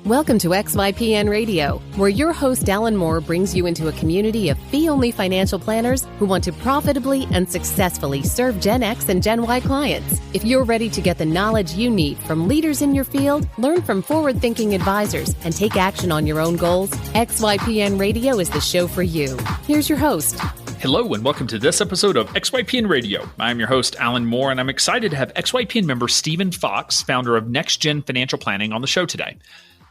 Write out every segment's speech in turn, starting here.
Welcome to XYPN Radio, where your host Alan Moore brings you into a community of fee-only financial planners who want to profitably and successfully serve Gen X and Gen Y clients. If you're ready to get the knowledge you need from leaders in your field, learn from forward-thinking advisors, and take action on your own goals, XYPN Radio is the show for you. Here's your host. Hello and welcome to this episode of XYPN Radio. I'm your host, Alan Moore, and I'm excited to have XYPN member Stephen Fox, founder of Next Gen Financial Planning, on the show today.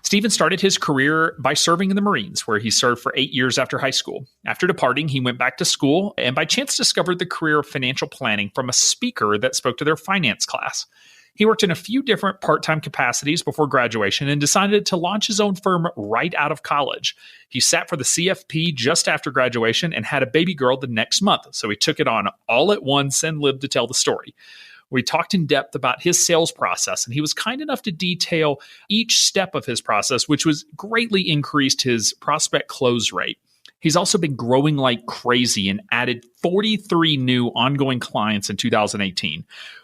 Stephen started his career by serving in the Marines, where he served for 8 years after high school. After departing, he went back to school and by chance discovered the career of financial planning from a speaker that spoke to their finance class. He worked in a few different part-time capacities before graduation and decided to launch his own firm right out of college. He sat for the CFP just after graduation and had a baby girl the next month, so he took it on all at once and lived to tell the story. We talked in depth about his sales process, and he was kind enough to detail each step of his process, which was greatly increased his prospect close rate. He's also been growing like crazy and added 43 new ongoing clients in 2018.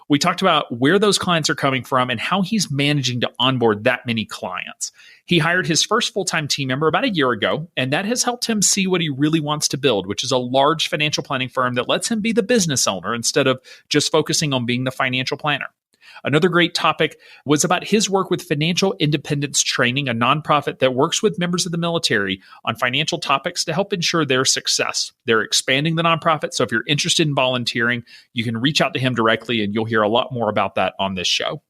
We talked about where those clients are coming from and how he's managing to onboard that many clients. He hired his first full-time team member about a year ago, and that has helped him see what he really wants to build, which is a large financial planning firm that lets him be the business owner instead of just focusing on being the financial planner. Another great topic was about his work with Financial Independence Training, a nonprofit that works with members of the military on financial topics to help ensure their success. They're expanding the nonprofit, so if you're interested in volunteering, you can reach out to him directly, and you'll hear a lot more about that on this show.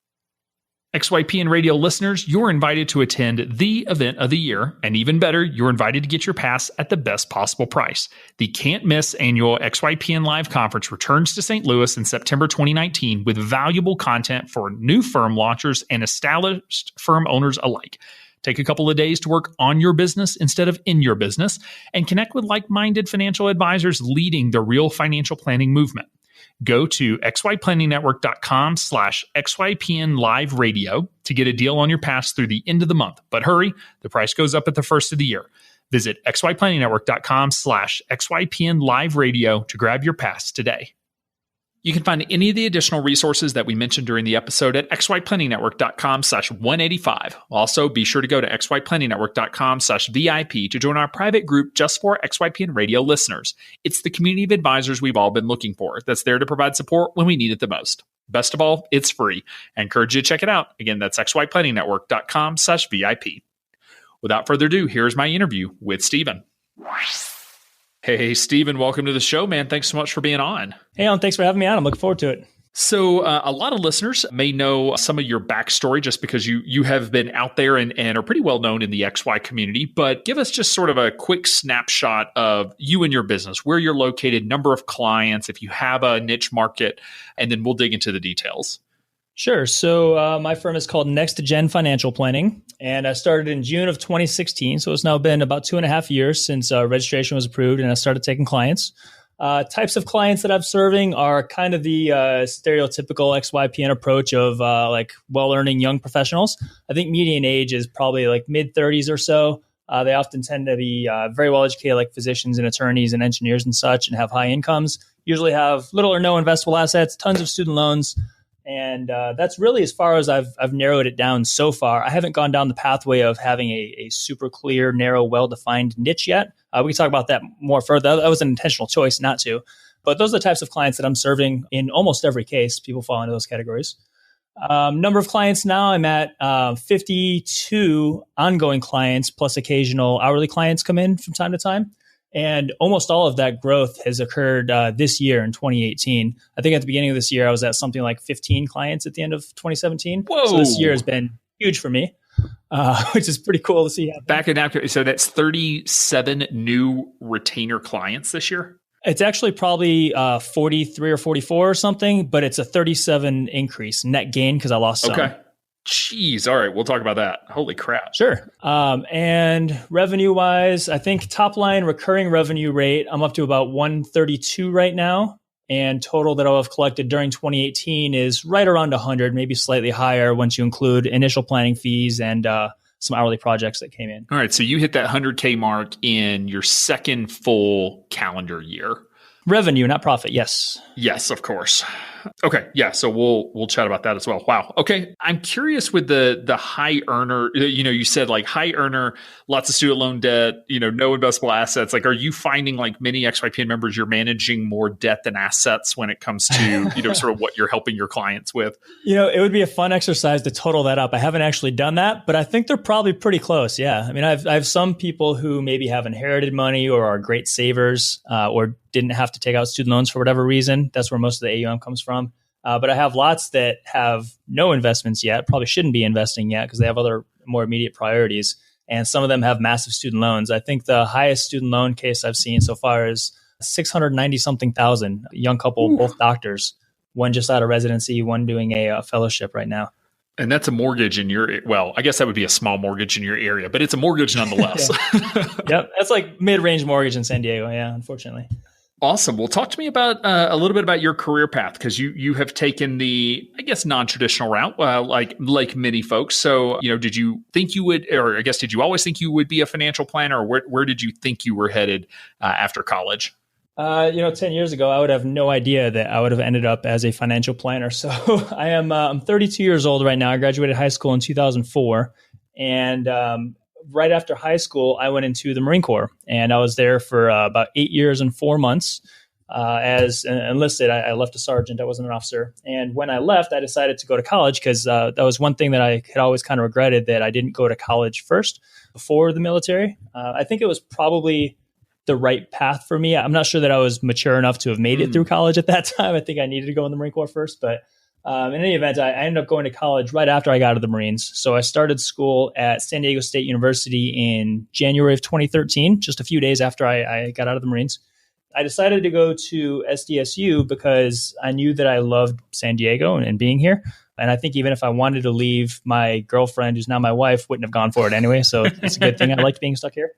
XYPN Radio listeners, you're invited to attend the event of the year, and even better, you're invited to get your pass at the best possible price. The can't-miss annual XYPN Live Conference returns to St. Louis in September 2019 with valuable content for new firm launchers and established firm owners alike. Take a couple of days to work on your business instead of in your business, and connect with like-minded financial advisors leading the real financial planning movement. Go to xyplanningnetwork.com/XYPN Live Radio to get a deal on your pass through the end of the month. But hurry, the price goes up at the first of the year. Visit xyplanningnetwork.com/XYPN Live Radio to grab your pass today. You can find any of the additional resources that we mentioned during the episode at xyplanningnetwork.com/185. Also, be sure to go to xyplanningnetwork.com/VIP to join our private group just for XYPN Radio listeners. It's the community of advisors we've all been looking for that's there to provide support when we need it the most. Best of all, it's free. I encourage you to check it out. Again, that's xyplanningnetwork.com/VIP. Without further ado, here's my interview with Stephen. Hey, Stephen, welcome to the show, man. Thanks so much for being on. Hey, Alan, thanks for having me on. I'm looking forward to it. So a lot of listeners may know some of your backstory just because you have been out there and are pretty well known in the XY community, but give us just sort of a quick snapshot of you and your business, where you're located, number of clients, if you have a niche market, and then we'll dig into the details. Sure. So my firm is called Next Gen Financial Planning, and I started in June of 2016. So it's now been about 2.5 years since registration was approved and I started taking clients. Types of clients that I'm serving are kind of the stereotypical XYPN approach of like well-earning young professionals. I think median age is probably like mid-30s or so. They often tend to be very well-educated, like physicians and attorneys and engineers and such, and have high incomes, usually have little or no investable assets, tons of student loans. And that's really as far as I've narrowed it down so far. I haven't gone down the pathway of having a super clear, narrow, well-defined niche yet. We can talk about that more further. That was an intentional choice not to. But those are the types of clients that I'm serving in almost every case. People fall into those categories. Number of clients now, I'm at 52 ongoing clients plus occasional hourly clients come in from time to time. And almost all of that growth has occurred this year in 2018. I think at the beginning of this year, I was at something like 15 clients at the end of 2017. Whoa. So this year has been huge for me, which is pretty cool to see happen. Back in after, so that's 37 new retainer clients this year? It's actually probably 43 or 44 or something, but it's a 37 increase net gain because I lost some. Okay. Jeez. All right. We'll talk about that. Holy crap. Sure. And revenue wise, I think top line recurring revenue rate, I'm up to about 132 right now. And total that I'll have collected during 2018 is right around 100, maybe slightly higher once you include initial planning fees and some hourly projects that came in. All right. So you hit that 100K mark in your second full calendar year. Revenue, not profit. Yes. Yes, of course. Okay. Yeah. So we'll chat about that as well. Wow. Okay. I'm curious with the high earner, you said like high earner, lots of student loan debt, no investable assets. Like, are you finding like many XYPN members, you're managing more debt than assets when it comes to, sort of what you're helping your clients with? It would be a fun exercise to total that up. I haven't actually done that, but I think they're probably pretty close. Yeah. I mean, I have some people who maybe have inherited money or are great savers, or didn't have to take out student loans for whatever reason. That's where most of the AUM comes from. But I have lots that have no investments yet, probably shouldn't be investing yet because they have other more immediate priorities. And some of them have massive student loans. I think the highest student loan case I've seen so far is 690 something thousand, a young couple, Ooh. Both doctors, one just out of residency, one doing a fellowship right now. And that's a mortgage in I guess that would be a small mortgage in your area, but it's a mortgage nonetheless. Yep. That's like mid-range mortgage in San Diego. Yeah, unfortunately. Awesome. Well, talk to me about a little bit about your career path, because you have taken the, I guess, non-traditional route, like many folks. So, did you think you would, or I guess, did you always think you would be a financial planner, or where did you think you were headed after college? 10 years ago, I would have no idea that I would have ended up as a financial planner. So I'm 32 years old right now. I graduated high school in 2004. And right after high school, I went into the Marine Corps, and I was there for about 8 years and 4 months as enlisted. I left a sergeant. I wasn't an officer. And when I left, I decided to go to college because that was one thing that I had always kind of regretted, that I didn't go to college first before the military. I think it was probably the right path for me. I'm not sure that I was mature enough to have made it through college at that time. I think I needed to go in the Marine Corps first, but in any event, I ended up going to college right after I got out of the Marines. So I started school at San Diego State University in January of 2013, just a few days after I got out of the Marines. I decided to go to SDSU because I knew that I loved San Diego and being here. And I think even if I wanted to leave, my girlfriend, who's now my wife, wouldn't have gone for it anyway. So it's a good thing. I liked being stuck here.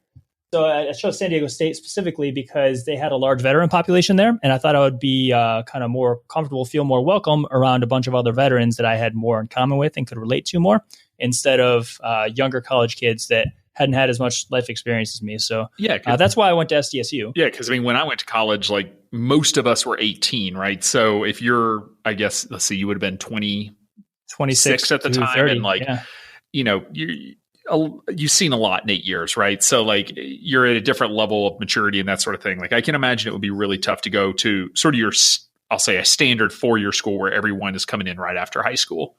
So I chose San Diego State specifically because they had a large veteran population there. And I thought I would be kind of more comfortable, feel more welcome around a bunch of other veterans that I had more in common with and could relate to more, instead of younger college kids that hadn't had as much life experience as me. So that's why I went to SDSU. Yeah, because when I went to college, like most of us were 18, right? So if you're, I guess, let's see, you would have been 26 at the time. 30, and you've seen a lot in 8 years, right? So like you're at a different level of maturity and that sort of thing. Like I can imagine it would be really tough to go to sort of I'll say a standard 4-year school where everyone is coming in right after high school.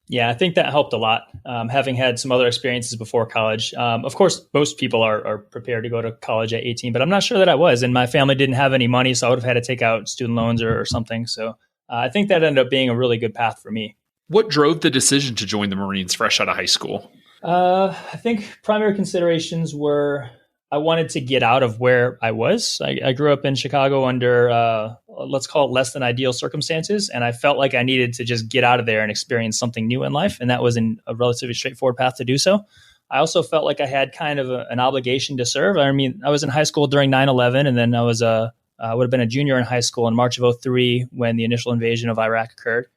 Yeah, I think that helped a lot. Having had some other experiences before college. Of course, most people are prepared to go to college at 18, but I'm not sure that I was. And my family didn't have any money, so I would have had to take out student loans or something. So I think that ended up being a really good path for me. What drove the decision to join the Marines fresh out of high school? I think primary considerations were I wanted to get out of where I was. I grew up in Chicago under, let's call it less than ideal circumstances. And I felt like I needed to just get out of there and experience something new in life. And that was a relatively straightforward path to do so. I also felt like I had kind of an obligation to serve. I mean, I was in high school during 9/11, and then I was would have been a junior in high school in March of 2003 when the initial invasion of Iraq occurred.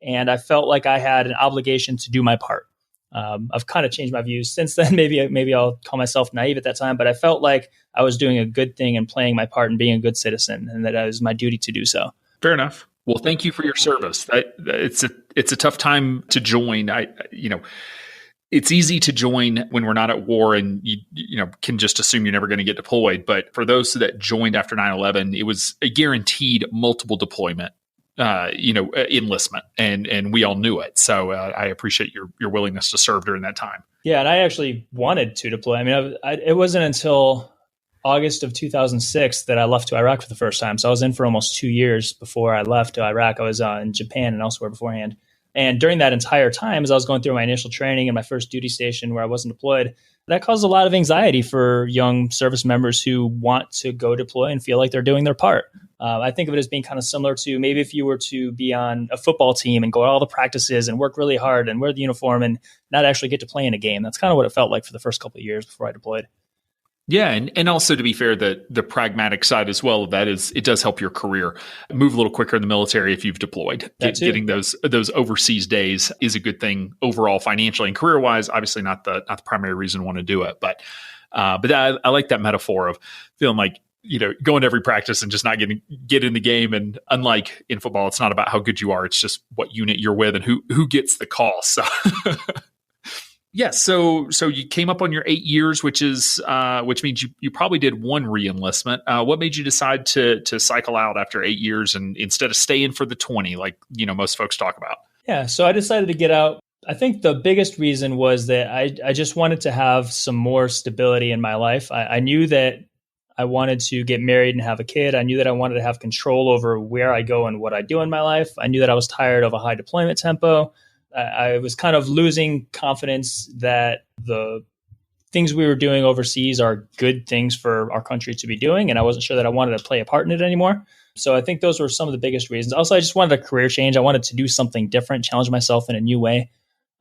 And I felt like I had an obligation to do my part. I've kind of changed my views since then. Maybe I'll call myself naive at that time, but I felt like I was doing a good thing and playing my part and being a good citizen, and that it was my duty to do so. Fair enough. Well, thank you for your service. It's a tough time to join. It's easy to join when we're not at war and you can just assume you're never going to get deployed. But for those that joined after 9/11, it was a guaranteed multiple deployment. Enlistment, and we all knew it. So I appreciate your willingness to serve during that time. Yeah, and I actually wanted to deploy. I mean, it wasn't until August of 2006 that I left to Iraq for the first time. So I was in for almost 2 years before I left to Iraq. I was in Japan and elsewhere beforehand. And during that entire time, as I was going through my initial training and my first duty station where I wasn't deployed, that caused a lot of anxiety for young service members who want to go deploy and feel like they're doing their part. I think of it as being kind of similar to maybe if you were to be on a football team and go to all the practices and work really hard and wear the uniform and not actually get to play in a game. That's kind of what it felt like for the first couple of years before I deployed. Yeah. And also to be fair, the pragmatic side as well of that is it does help your career move a little quicker in the military if you've deployed. Getting those overseas days is a good thing overall financially and career wise. Obviously not the primary reason I want to do it, but I like that metaphor of feeling like going to every practice and just not get in the game. And unlike in football, it's not about how good you are. It's just what unit you're with and who gets the call. So yeah. So you came up on your 8 years, which means you probably did one re-enlistment. What made you decide to cycle out after 8 years and instead of staying for the 20, like, most folks talk about? Yeah. So I decided to get out. I think the biggest reason was that I just wanted to have some more stability in my life. I knew that I wanted to get married and have a kid. I knew that I wanted to have control over where I go and what I do in my life. I knew that I was tired of a high deployment tempo. I was kind of losing confidence that the things we were doing overseas are good things for our country to be doing. And I wasn't sure that I wanted to play a part in it anymore. So I think those were some of the biggest reasons. Also, I just wanted a career change. I wanted to do something different, challenge myself in a new way.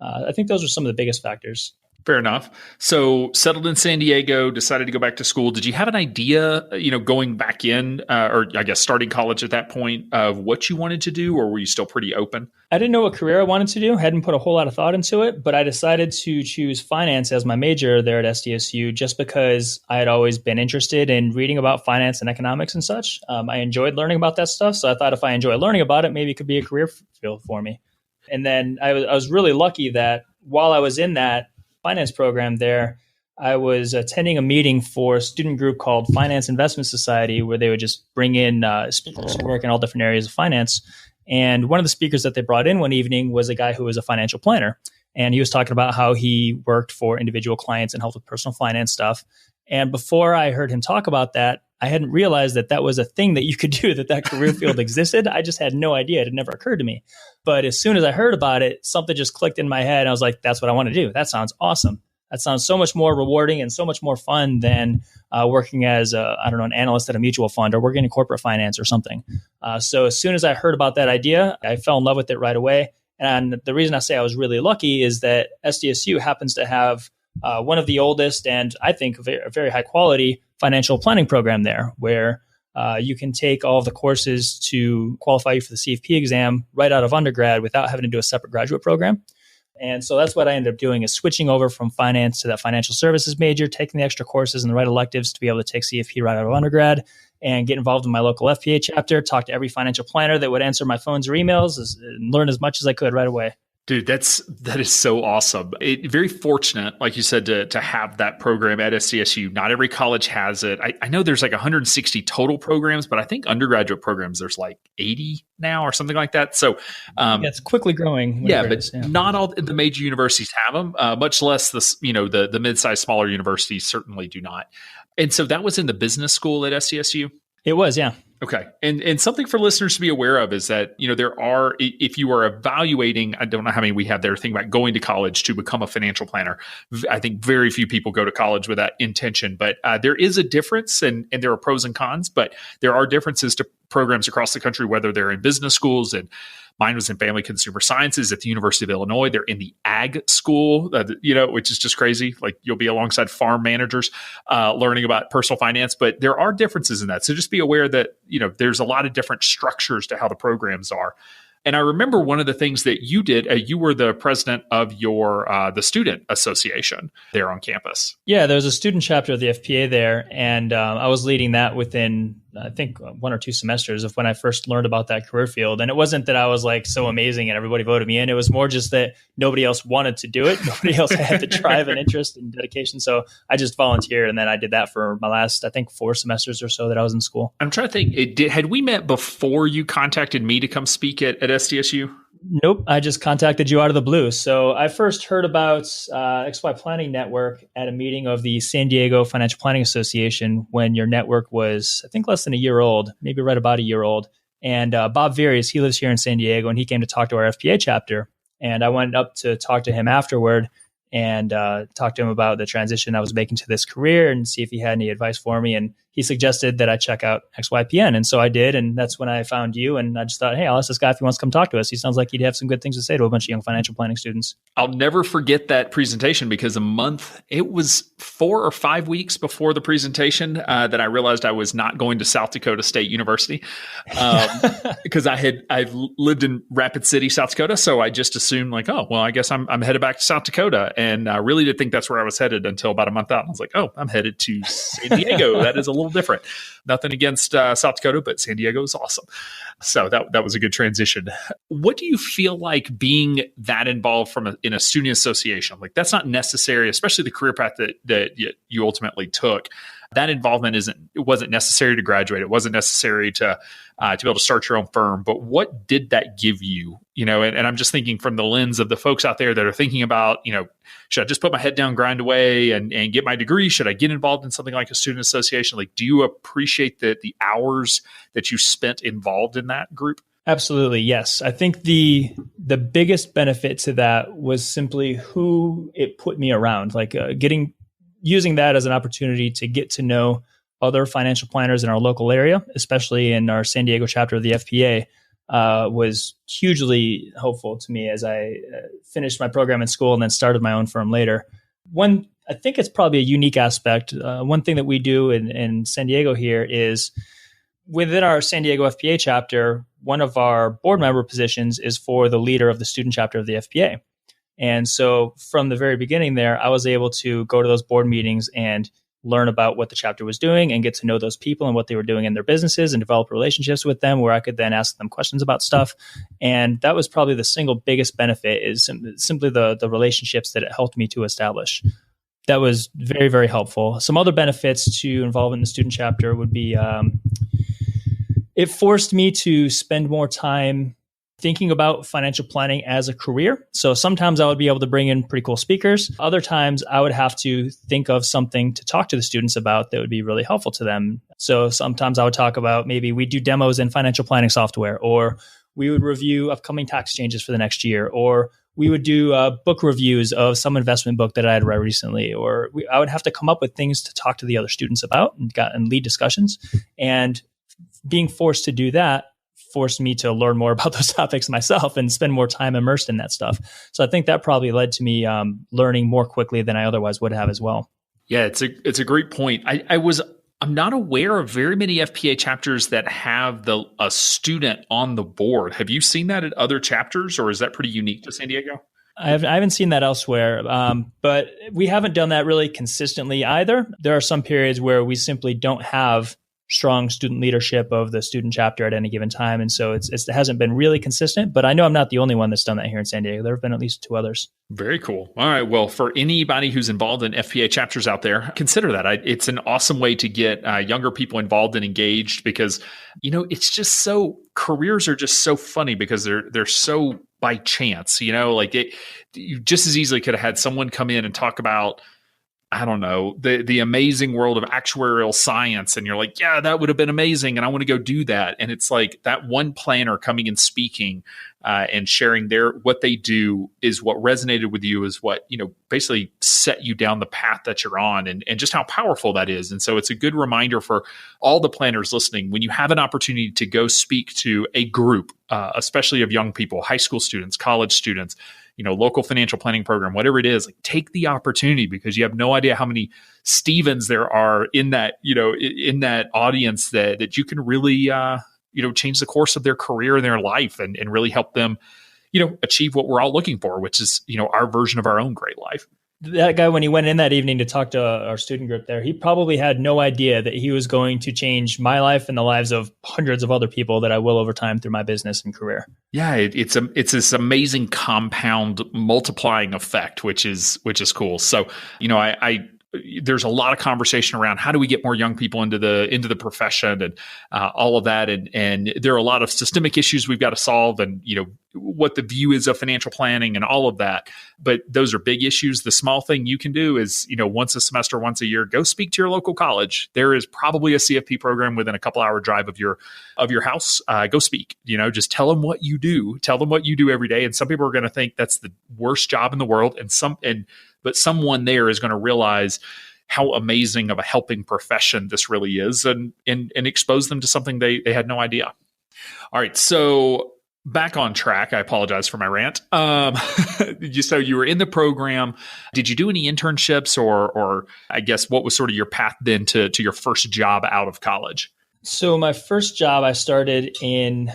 I think those are some of the biggest factors. Fair enough. So settled in San Diego, decided to go back to school. Did you have an idea, going back in, or I guess starting college at that point, of what you wanted to do, or were you still pretty open? I didn't know what career I wanted to do. Hadn't put a whole lot of thought into it, but I decided to choose finance as my major there at SDSU just because I had always been interested in reading about finance and economics and such. I enjoyed learning about that stuff. So I thought if I enjoy learning about it, maybe it could be a career field for me. And then I was really lucky that while I was in that finance program there, I was attending a meeting for a student group called Finance Investment Society, where they would just bring in speakers who work in all different areas of finance. And one of the speakers that they brought in one evening was a guy who was a financial planner. And he was talking about how he worked for individual clients and helped with personal finance stuff. And before I heard him talk about that, I hadn't realized that was a thing that you could do, that career field existed. I just had no idea. It had never occurred to me. But as soon as I heard about it, something just clicked in my head. And I was like, that's what I want to do. That sounds awesome. That sounds so much more rewarding and so much more fun than working as an analyst at a mutual fund or working in corporate finance or something. So as soon as I heard about that idea, I fell in love with it right away. And the reason I say I was really lucky is that SDSU happens to have one of the oldest and I think a very high quality financial planning program there, where you can take all of the courses to qualify you for the CFP exam right out of undergrad without having to do a separate graduate program. And so that's what I ended up doing, is switching over from finance to that financial services major, taking the extra courses and the right electives to be able to take CFP right out of undergrad and get involved in my local FPA chapter, talk to every financial planner that would answer my phones or emails, and learn as much as I could right away. Dude, that is so awesome. Very fortunate, like you said, to have that program at SDSU. Not every college has it. I know there's like 160 total programs, but I think undergraduate programs, there's like 80 now or something like that. So it's quickly growing. Not all the major universities have them, much less the mid-sized smaller universities certainly do not. And so that was in the business school at SDSU? It was, yeah. Okay. And something for listeners to be aware of is that, there are, if you are evaluating, I don't know how many we have there, thinking about going to college to become a financial planner. I think very few people go to college with that intention, but there is a difference and there are pros and cons, but there are differences to programs across the country, whether they're in business schools, and mine was in family consumer sciences at the University of Illinois. They're in the ag school, which is just crazy. Like you'll be alongside farm managers learning about personal finance, but there are differences in that. So just be aware that, there's a lot of different structures to how the programs are. And I remember one of the things that you did, you were the president of your the student association there on campus. Yeah, there was a student chapter of the FPA there, and I was leading that within, I think, 1 or 2 semesters of when I first learned about that career field. And it wasn't that I was like so amazing and everybody voted me in. It was more just that nobody else wanted to do it. Nobody else had the drive and interest and dedication. So I just volunteered, and then I did that for my last, I think, 4 semesters or so that I was in school. I'm trying to think, had we met before you contacted me to come speak at SDSU? Nope. I just contacted you out of the blue. So I first heard about XY Planning Network at a meeting of the San Diego Financial Planning Association when your network was, I think, less than a year old, maybe right about a year old. And Bob Various, he lives here in San Diego, and he came to talk to our FPA chapter. And I went up to talk to him afterward and talk to him about the transition I was making to this career and see if he had any advice for me. And he suggested that I check out XYPN. And so I did. And that's when I found you. And I just thought, hey, I'll ask this guy if he wants to come talk to us. He sounds like he'd have some good things to say to a bunch of young financial planning students. I'll never forget that presentation because it was 4 or 5 weeks before the presentation that I realized I was not going to South Dakota State University because I've lived in Rapid City, South Dakota. So I just assumed like, oh, well, I guess I'm headed back to South Dakota. And I really did think that's where I was headed until about a month out. I was like, oh, I'm headed to San Diego. That is a little little different. Nothing against South Dakota, but San Diego is awesome. So that was a good transition. What do you feel like being that involved in a student association? Like that's not necessary, especially the career path that you ultimately took. That involvement wasn't necessary to graduate. It wasn't necessary to be able to start your own firm. But what did that give you? And I'm just thinking from the lens of the folks out there that are thinking about, should I just put my head down, grind away, and get my degree? Should I get involved in something like a student association? Like, do you appreciate the hours that you spent involved in that group? Absolutely, yes. I think the biggest benefit to that was simply who it put me around, like using that as an opportunity to get to know other financial planners in our local area, especially in our San Diego chapter of the FPA, was hugely helpful to me as I finished my program in school and then started my own firm later. I think it's probably a unique aspect. One thing that we do in San Diego here is within our San Diego FPA chapter, one of our board member positions is for the leader of the student chapter of the FPA. And so from the very beginning there, I was able to go to those board meetings and learn about what the chapter was doing and get to know those people and what they were doing in their businesses and develop relationships with them where I could then ask them questions about stuff. And that was probably the single biggest benefit is simply the relationships that it helped me to establish. That was very, very helpful. Some other benefits to involve in the student chapter would be it forced me to spend more time thinking about financial planning as a career. So sometimes I would be able to bring in pretty cool speakers. Other times I would have to think of something to talk to the students about that would be really helpful to them. So sometimes I would talk about maybe we do demos in financial planning software, or we would review upcoming tax changes for the next year, or we would do book reviews of some investment book that I had read recently, or I would have to come up with things to talk to the other students about and lead discussions. And being forced to do that forced me to learn more about those topics myself and spend more time immersed in that stuff. So I think that probably led to me learning more quickly than I otherwise would have as well. Yeah, it's a great point. I'm not aware of very many FPA chapters that have a student on the board. Have you seen that at other chapters, or is that pretty unique to San Diego? I haven't seen that elsewhere, but we haven't done that really consistently either. There are some periods where we simply don't have strong student leadership of the student chapter at any given time. And so it hasn't been really consistent, but I know I'm not the only one that's done that here in San Diego. There have been at least 2 others. Very cool. All right. Well, for anybody who's involved in FPA chapters out there, consider that. It's an awesome way to get younger people involved and engaged because, it's just careers are just so funny because they're so by chance, you just as easily could have had someone come in and talk about, I don't know, the amazing world of actuarial science. And you're like, yeah, that would have been amazing. And I want to go do that. And it's like that one planner coming and speaking and sharing what they do is what resonated with you, is what, basically set you down the path that you're on and just how powerful that is. And so it's a good reminder for all the planners listening, when you have an opportunity to go speak to a group, especially of young people, high school students, college students, local financial planning program, whatever it is, like take the opportunity because you have no idea how many Stevens there are in that, in that audience that you can really, change the course of their career and their life and really help them, achieve what we're all looking for, which is, our version of our own great life. That guy, when he went in that evening to talk to our student group there, he probably had no idea that he was going to change my life and the lives of hundreds of other people that I will over time through my business and career. Yeah, it's this amazing compound multiplying effect, which is cool. So, there's a lot of conversation around how do we get more young people into the profession and all of that. And there are a lot of systemic issues we've got to solve and, what the view is of financial planning and all of that. But those are big issues. The small thing you can do is, once a semester, once a year, go speak to your local college. There is probably a CFP program within a couple hour drive of your house. Go speak, just tell them what you do. Tell them what you do every day. And some people are going to think that's the worst job in the world. But someone there is going to realize how amazing of a helping profession this really is and expose them to something they had no idea. All right. So back on track. I apologize for my rant. So you were in the program. Did you do any internships or I guess what was sort of your path then to your first job out of college? So my first job I started in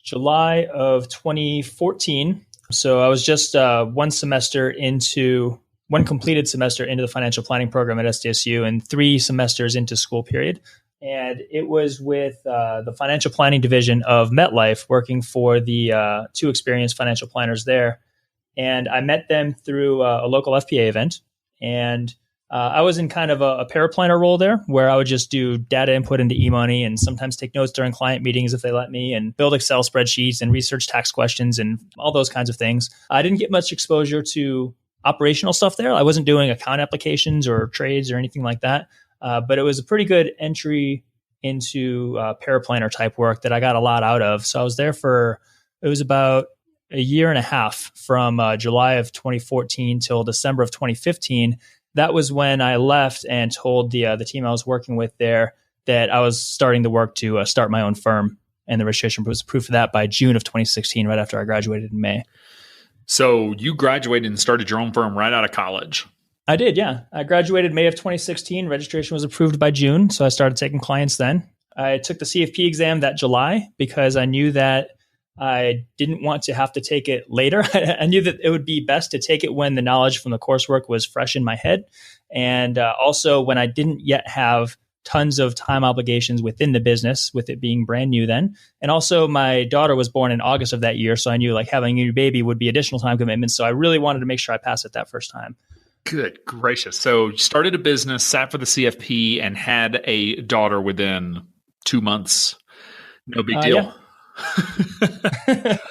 July of 2014. So I was just one completed semester into the financial planning program at SDSU and 3 semesters into school period. And it was with the financial planning division of MetLife, working for the two experienced financial planners there. And I met them through a local FPA event. And I was in kind of a paraplanner role there, where I would just do data input into eMoney and sometimes take notes during client meetings if they let me, and build Excel spreadsheets and research tax questions and all those kinds of things. I didn't get much exposure to operational stuff there. I wasn't doing account applications or trades or anything like that. But it was a pretty good entry into paraplanner type work that I got a lot out of. So I was there it was about a year and a half, from July of 2014 till December of 2015. That was when I left and told the team I was working with there that I was starting the work to start my own firm. And the registration was approved for that by June of 2016, right after I graduated in May. So you graduated and started your own firm right out of college. I did, yeah. I graduated May of 2016. Registration was approved by June, so I started taking clients then. I took the CFP exam that July because I knew that I didn't want to have to take it later. I knew that it would be best to take it when the knowledge from the coursework was fresh in my head. And also when I didn't yet have tons of time obligations within the business, with it being brand new then. And also my daughter was born in August of that year, so I knew like having a new baby would be additional time commitments. So I really wanted to make sure I passed it that first time. Good gracious. So you started a business, sat for the CFP, and had a daughter within 2 months. No big deal. Yeah.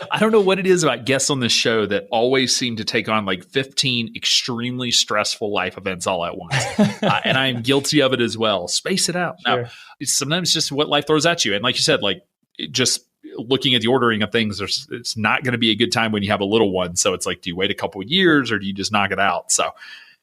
I don't know what it is about guests on this show that always seem to take on like 15 extremely stressful life events all at once. And I am guilty of it as well. Space it out. Sure. Now, sometimes just what life throws at you. And like you said, like just looking at the ordering of things, it's not going to be a good time when you have a little one. So it's like, do you wait a couple of years or do you just knock it out? So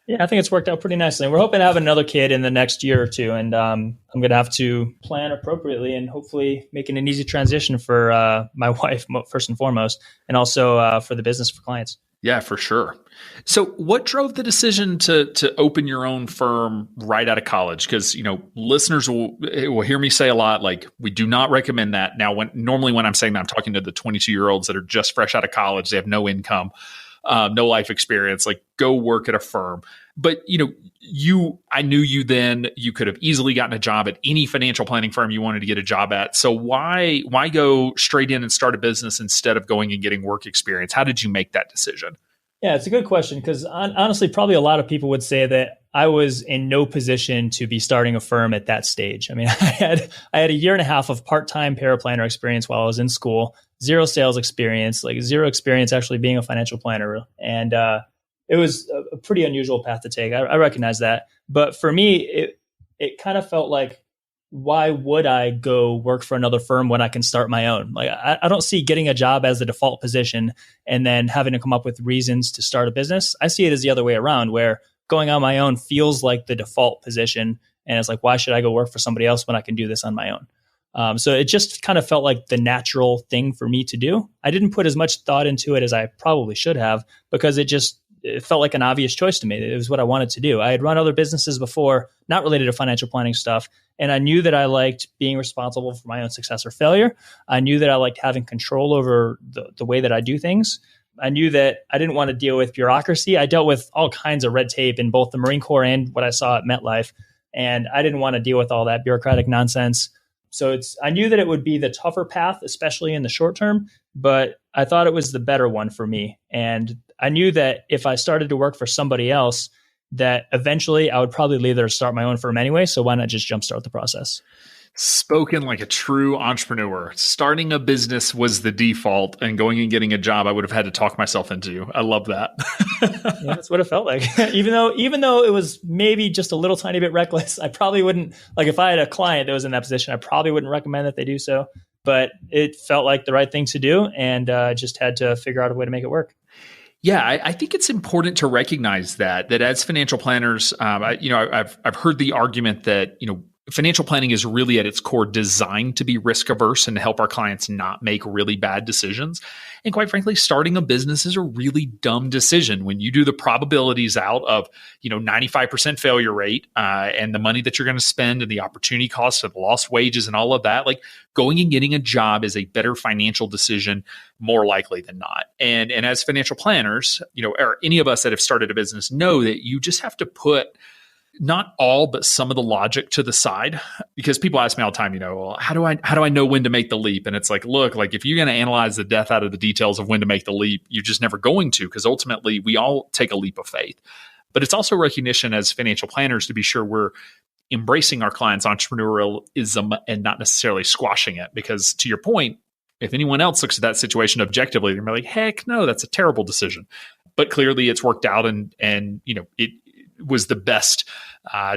yeah, I think it's worked out pretty nicely. We're hoping to have another kid in the next year or two, and I'm going to have to plan appropriately and hopefully making an easy transition for my wife, first and foremost, and also for the business for clients. Yeah, for sure. So what drove the decision to open your own firm right out of college? Because, listeners will hear me say a lot, like, we do not recommend that. Now, normally when I'm saying that, I'm talking to the 22-year-olds that are just fresh out of college. They have no income. No life experience, like go work at a firm. But, I knew you then. You could have easily gotten a job at any financial planning firm you wanted to get a job at. So why go straight in and start a business instead of going and getting work experience? How did you make that decision? Yeah, it's a good question, because honestly, probably a lot of people would say that I was in no position to be starting a firm at that stage. I mean, I had a year and a half of part-time paraplanner experience while I was in school, zero sales experience, like zero experience actually being a financial planner. And it was a pretty unusual path to take. I recognize that. But for me, it kind of felt like, why would I go work for another firm when I can start my own? Like, I don't see getting a job as the default position and then having to come up with reasons to start a business. I see it as the other way around, where going on my own feels like the default position. And it's like, why should I go work for somebody else when I can do this on my own? So it just kind of felt like the natural thing for me to do. I didn't put as much thought into it as I probably should have, because it felt like an obvious choice to me. It was what I wanted to do. I had run other businesses before, not related to financial planning stuff. And I knew that I liked being responsible for my own success or failure. I knew that I liked having control over the way that I do things. I knew that I didn't want to deal with bureaucracy. I dealt with all kinds of red tape in both the Marine Corps and what I saw at MetLife. And I didn't want to deal with all that bureaucratic nonsense. So I knew that it would be the tougher path, especially in the short term, but I thought it was the better one for me. And I knew that if I started to work for somebody else, that eventually I would probably leave there to start my own firm anyway. So why not just jumpstart the process? Spoken like a true entrepreneur. Starting a business was the default, and going and getting a job I would have had to talk myself into. I love that. Yeah, that's what it felt like. Even though it was maybe just a little tiny bit reckless, I probably wouldn't, like if I had a client that was in that position, I probably wouldn't recommend that they do so. But it felt like the right thing to do, and just had to figure out a way to make it work. Yeah, I think it's important to recognize that as financial planners, I've heard the argument that, financial planning is really at its core designed to be risk averse and to help our clients not make really bad decisions. And quite frankly, starting a business is a really dumb decision when you do the probabilities out of, 95% failure rate and the money that you're going to spend and the opportunity costs of lost wages and all of that. Like, going and getting a job is a better financial decision more likely than not. And as financial planners, or any of us that have started a business know that you just have to put not all, but some of the logic to the side, because people ask me all the time, well, how do I know when to make the leap? And it's like, look, like if you're going to analyze the death out of the details of when to make the leap, you're just never going to, because ultimately we all take a leap of faith. But it's also recognition as financial planners to be sure we're embracing our clients' entrepreneurialism and not necessarily squashing it. Because to your point, if anyone else looks at that situation objectively, they're like, heck no, that's a terrible decision. But clearly it's worked out and it was the best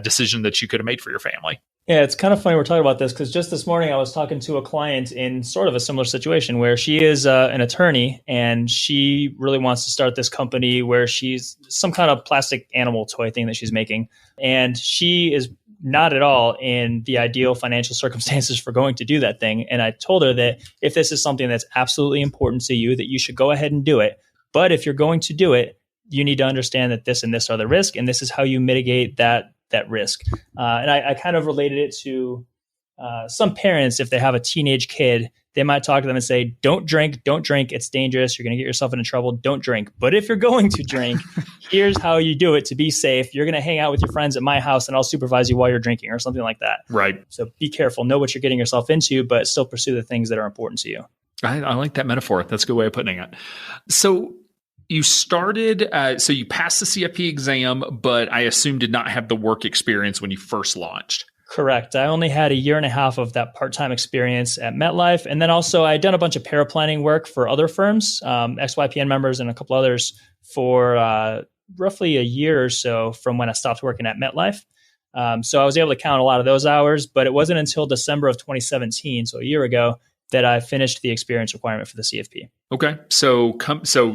decision that you could have made for your family. Yeah, it's kind of funny we're talking about this because just this morning I was talking to a client in sort of a similar situation where she is an attorney and she really wants to start this company where she's some kind of plastic animal toy thing that she's making. And she is not at all in the ideal financial circumstances for going to do that thing. And I told her that if this is something that's absolutely important to you, that you should go ahead and do it. But if you're going to do it, you need to understand that this and this are the risk, and this is how you mitigate that risk. And I kind of related it to some parents. If they have a teenage kid, they might talk to them and say, don't drink, it's dangerous, you're going to get yourself into trouble, don't drink. But if you're going to drink, here's how you do it to be safe. You're going to hang out with your friends at my house and I'll supervise you while you're drinking or something like that. Right. So be careful, know what you're getting yourself into, but still pursue the things that are important to you. I like that metaphor. That's a good way of putting it. So you started, so you passed the CFP exam, but I assume did not have the work experience when you first launched. Correct. I only had a year and a half of that part-time experience at MetLife. And then also I had done a bunch of paraplanning work for other firms, XYPN members and a couple others for roughly a year or so from when I stopped working at MetLife. So I was able to count a lot of those hours, but it wasn't until December of 2017, so a year ago, that I finished the experience requirement for the CFP. Okay. So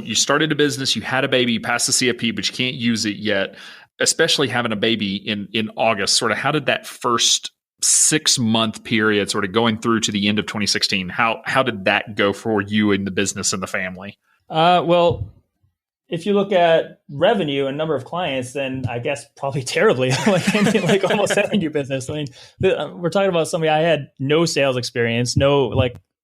you started a business, you had a baby, you passed the CFP, but you can't use it yet, especially having a baby in August. Sort of how did that first 6-month period sort of going through to the end of 2016, how did that go for you and the business and the family? Well, if you look at revenue and number of clients, then I guess probably terribly, like almost any new business. I mean, we're talking about somebody I had no sales experience, no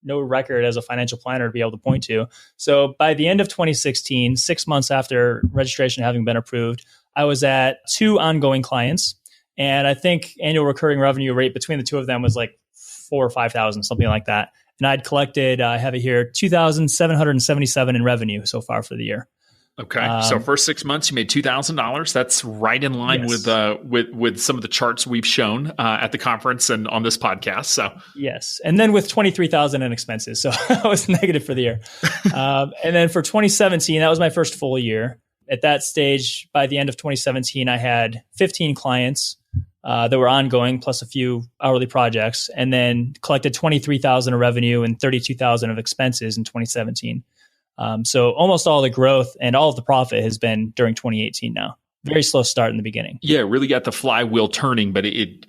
record as a financial planner to be able to point to. So by the end of 2016, 6 months after registration having been approved, I was at 2 ongoing clients. And I think annual recurring revenue rate between the 2 of them was like 4,000 or 5,000, something like that. And I'd collected, I have it here, 2,777 in revenue so far for the year. Okay. So first 6 months, you made $2,000. That's right in line yes. with some of the charts we've shown at the conference and on this podcast. So yes. And then with 23,000 in expenses. So I was negative for the year. And then for 2017, that was my first full year. At that stage, by the end of 2017, I had 15 clients that were ongoing, plus a few hourly projects, and then collected 23,000 of revenue and 32,000 of expenses in 2017. So almost all the growth and all of the profit has been during 2018 now. Very slow start in the beginning. Yeah, really got the flywheel turning, but it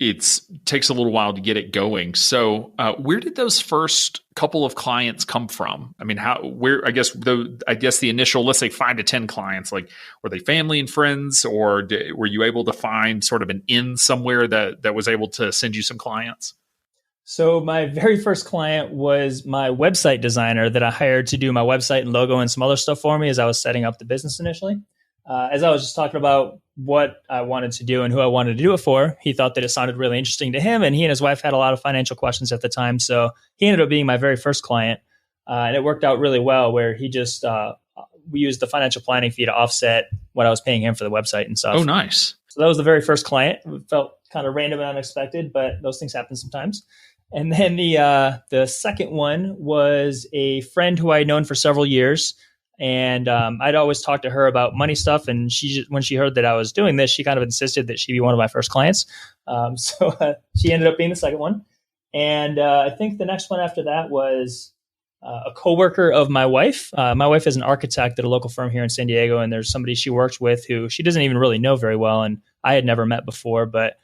takes a little while to get it going. So where did those first couple of clients come from? I mean, I guess the initial, let's say 5 to 10 clients, like were they family and friends, or were you able to find sort of an in somewhere that was able to send you some clients? So my very first client was my website designer that I hired to do my website and logo and some other stuff for me as I was setting up the business initially. As I was just talking about what I wanted to do and who I wanted to do it for, he thought that it sounded really interesting to him. And he and his wife had a lot of financial questions at the time. So he ended up being my very first client. And it worked out really well where he just, we used the financial planning fee to offset what I was paying him for the website and stuff. Oh, nice. So that was the very first client. It felt kind of random and unexpected, but those things happen sometimes. And then the second one was a friend who I had known for several years. And I'd always talk to her about money stuff. And when she heard that I was doing this, she kind of insisted that she be one of my first clients. So she ended up being the second one. And I think the next one after that was a coworker of my wife. My wife is an architect at a local firm here in San Diego. And there's somebody she works with who she doesn't even really know very well. And I had never met before, but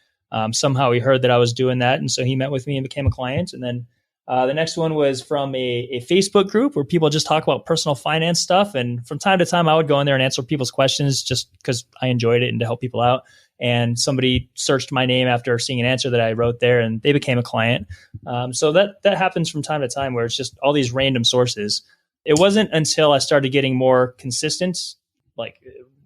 somehow he heard that I was doing that. And so he met with me and became a client. And then the next one was from a Facebook group where people just talk about personal finance stuff. And from time to time, I would go in there and answer people's questions just because I enjoyed it and to help people out. And somebody searched my name after seeing an answer that I wrote there, and they became a client. So that happens from time to time where it's just all these random sources. It wasn't until I started getting more consistent, like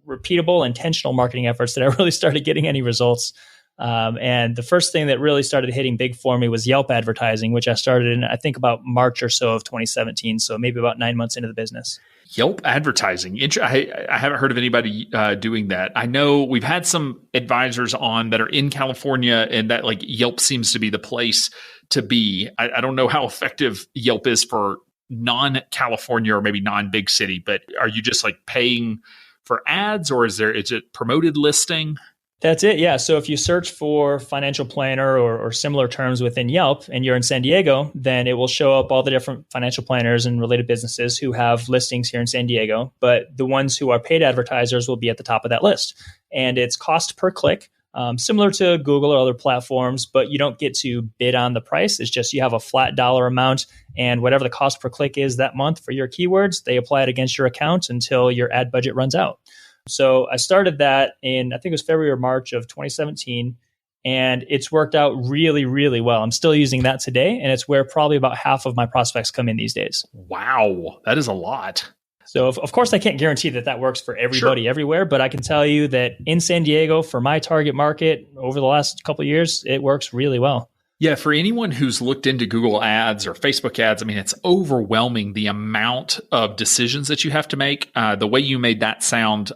repeatable, intentional marketing efforts that I really started getting any results. And the first thing that really started hitting big for me was Yelp advertising, which I started in, I think, about March or so of 2017. So maybe about 9 months into the business. Yelp advertising. I haven't heard of anybody doing that. I know we've had some advisors on that are in California, and that like Yelp seems to be the place to be. I don't know how effective Yelp is for non-California or maybe non-big city, but are you just like paying for ads, or is it promoted listing? That's it. Yeah. So if you search for financial planner or similar terms within Yelp and you're in San Diego, then it will show up all the different financial planners and related businesses who have listings here in San Diego. But the ones who are paid advertisers will be at the top of that list. And it's cost per click, similar to Google or other platforms, but you don't get to bid on the price. It's just you have a flat dollar amount, and whatever the cost per click is that month for your keywords, they apply it against your account until your ad budget runs out. So I started that in, I think it was February or March of 2017, and it's worked out really, really well. I'm still using that today, and it's where probably about half of my prospects come in these days. Wow, that is a lot. So of course, I can't guarantee that works for everybody everywhere, but I can tell you that in San Diego, for my target market over the last couple of years, it works really well. Yeah, for anyone who's looked into Google ads or Facebook ads, I mean, it's overwhelming the amount of decisions that you have to make. The way you made that sound,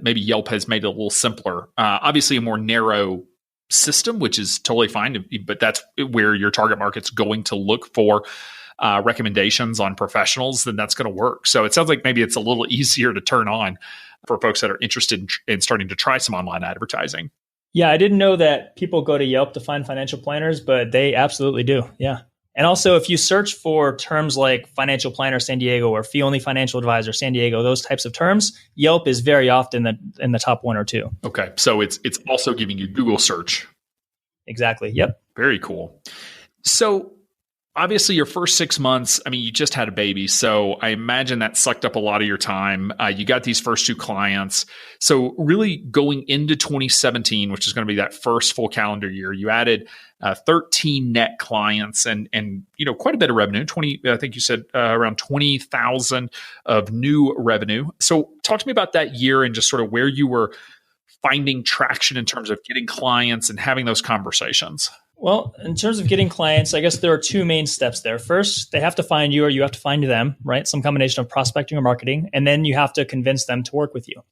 maybe Yelp has made it a little simpler. Obviously, a more narrow system, which is totally fine, but that's where your target market's going to look for recommendations on professionals, then that's going to work. So it sounds like maybe it's a little easier to turn on for folks that are interested in starting to try some online advertising. Yeah, I didn't know that people go to Yelp to find financial planners, but they absolutely do. Yeah. And also, if you search for terms like financial planner San Diego or fee-only financial advisor San Diego, those types of terms, Yelp is very often in the top one or two. Okay. So it's also giving you Google search. Exactly. Yep. Very cool. So obviously, your first 6 months, I mean, you just had a baby. So I imagine that sucked up a lot of your time. You got these first 2 clients. So really going into 2017, which is going to be that first full calendar year, you added 13 net clients and quite a bit of revenue. I think you said around 20,000 of new revenue. So talk to me about that year and just sort of where you were finding traction in terms of getting clients and having those conversations. Well, in terms of getting clients, I guess there are 2 main steps there. First, they have to find you or you have to find them, right? Some combination of prospecting or marketing. And then you have to convince them to work with you,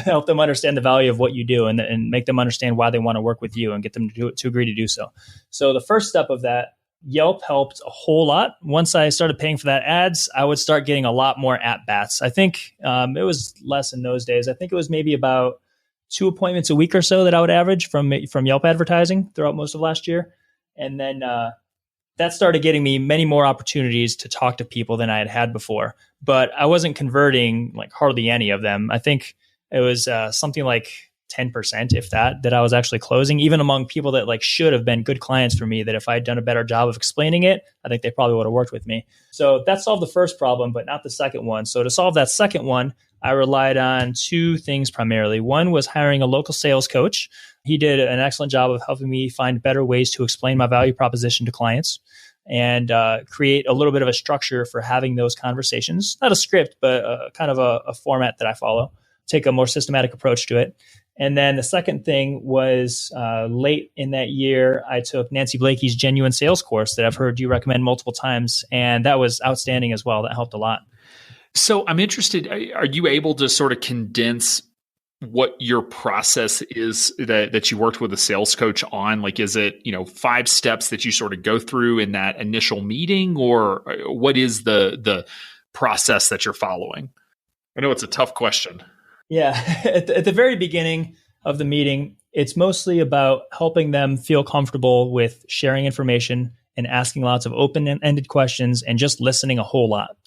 help them understand the value of what you do and make them understand why they want to work with you and get them to agree to do so. So the first step of that, Yelp helped a whole lot. Once I started paying for that ads, I would start getting a lot more at-bats. I think it was less in those days. I think it was maybe about 2 appointments a week or so that I would average from Yelp advertising throughout most of last year. And then that started getting me many more opportunities to talk to people than I had had before. But I wasn't converting like hardly any of them. I think it was something like 10%, if that I was actually closing, even among people that like should have been good clients for me, that if I'd done a better job of explaining it, I think they probably would have worked with me. So that solved the first problem, but not the second one. So to solve that second one, I relied on 2 things primarily. One was hiring a local sales coach. He did an excellent job of helping me find better ways to explain my value proposition to clients and create a little bit of a structure for having those conversations. Not a script, but kind of a format that I follow. Take a more systematic approach to it. And then the second thing was late in that year, I took Nancy Blakey's Genuine Sales course that I've heard you recommend multiple times. And that was outstanding as well. That helped a lot. So I'm interested, are you able to sort of condense what your process is that you worked with a sales coach on? Like, is it, 5 steps that you sort of go through in that initial meeting, or what is the process that you're following? I know it's a tough question. Yeah. At the very beginning of the meeting, it's mostly about helping them feel comfortable with sharing information and asking lots of open-ended questions and just listening a whole lot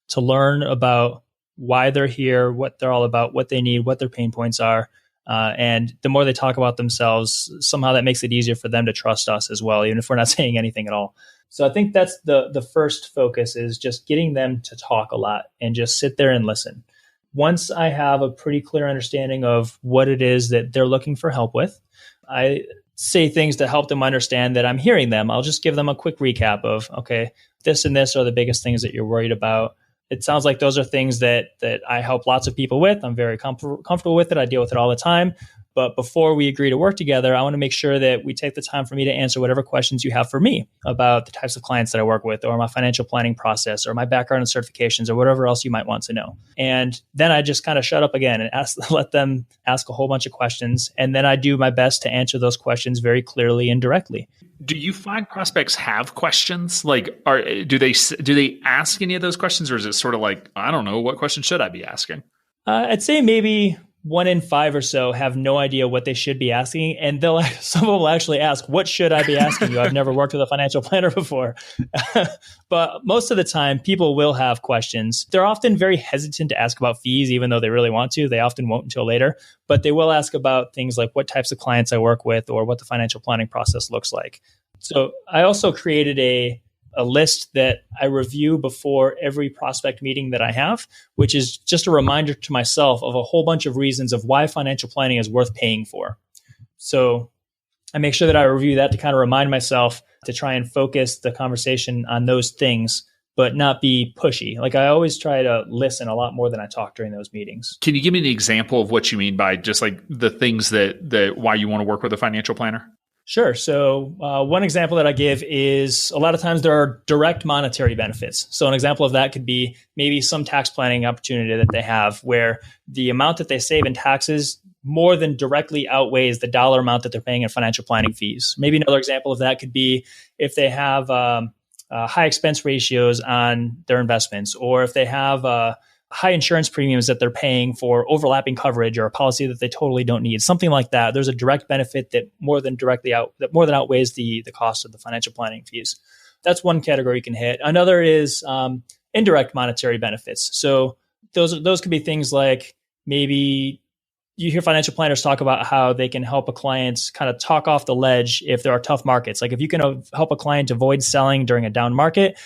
to learn about why they're here, what they're all about, what they need, what their pain points are. And the more they talk about themselves, somehow that makes it easier for them to trust us as well, even if we're not saying anything at all. So I think that's the first focus, is just getting them to talk a lot and just sit there and listen. Once I have a pretty clear understanding of what it is that they're looking for help with, I say things to help them understand that I'm hearing them. I'll just give them a quick recap of, okay, this and this are the biggest things that you're worried about. it sounds like those are things that I help lots of people with. I'm very comfortable with it. I deal with it all the time. But before we agree to work together, I want to make sure that we take the time for me to answer whatever questions you have for me about the types of clients that I work with, or my financial planning process, or my background and certifications, or whatever else you might want to know. And then I just kind of shut up again and let them ask a whole bunch of questions. And then I do my best to answer those questions very clearly and directly. Do you find prospects have questions? Like, do they ask any of those questions, or is it sort of like, I don't know, what question should I be asking? I'd say maybe 1 in 5 or so have no idea what they should be asking. And some will actually ask, what should I be asking you? I've never worked with a financial planner before. But most of the time, people will have questions. They're often very hesitant to ask about fees, even though they really want to. They often won't until later. But they will ask about things like what types of clients I work with, or what the financial planning process looks like. So I also created a list that I review before every prospect meeting that I have, which is just a reminder to myself of a whole bunch of reasons of why financial planning is worth paying for. So I make sure that I review that to kind of remind myself to try and focus the conversation on those things, but not be pushy. Like, I always try to listen a lot more than I talk during those meetings. Can you give me an example of what you mean by just like the things that why you want to work with a financial planner? Sure. So one example that I give is a lot of times there are direct monetary benefits. So an example of that could be maybe some tax planning opportunity that they have where the amount that they save in taxes more than directly outweighs the dollar amount that they're paying in financial planning fees. Maybe another example of that could be if they have high expense ratios on their investments, or if they have high insurance premiums that they're paying for overlapping coverage, or a policy that they totally don't need, something like that. There's a direct benefit that more than outweighs the cost of the financial planning fees. That's one category you can hit. Another is indirect monetary benefits. So those could be things like, maybe you hear financial planners talk about how they can help a client kind of talk off the ledge if there are tough markets. Like, if you can help a client avoid selling during a down market,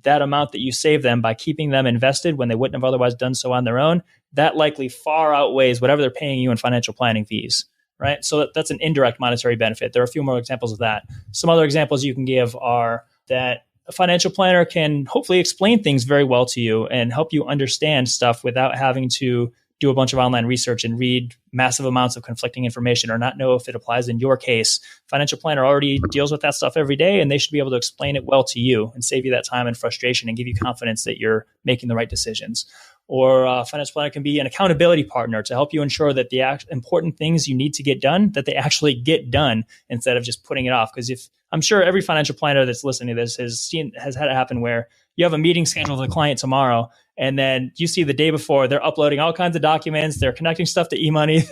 that amount that you save them by keeping them invested when they wouldn't have otherwise done so on their own, that likely far outweighs whatever they're paying you in financial planning fees, right? So that's an indirect monetary benefit. There are a few more examples of that. Some other examples you can give are that a financial planner can hopefully explain things very well to you and help you understand stuff without having to do a bunch of online research and read massive amounts of conflicting information or not know if it applies in your case. Financial planner already deals with that stuff every day, and they should be able to explain it well to you and save you that time and frustration and give you confidence that you're making the right decisions. Or a financial planner can be an accountability partner to help you ensure that the important things you need to get done, that they actually get done instead of just putting it off. Because I'm sure every financial planner that's listening to this has had it happen where you have a meeting scheduled with a client tomorrow, and then you see the day before they're uploading all kinds of documents, they're connecting stuff to eMoney,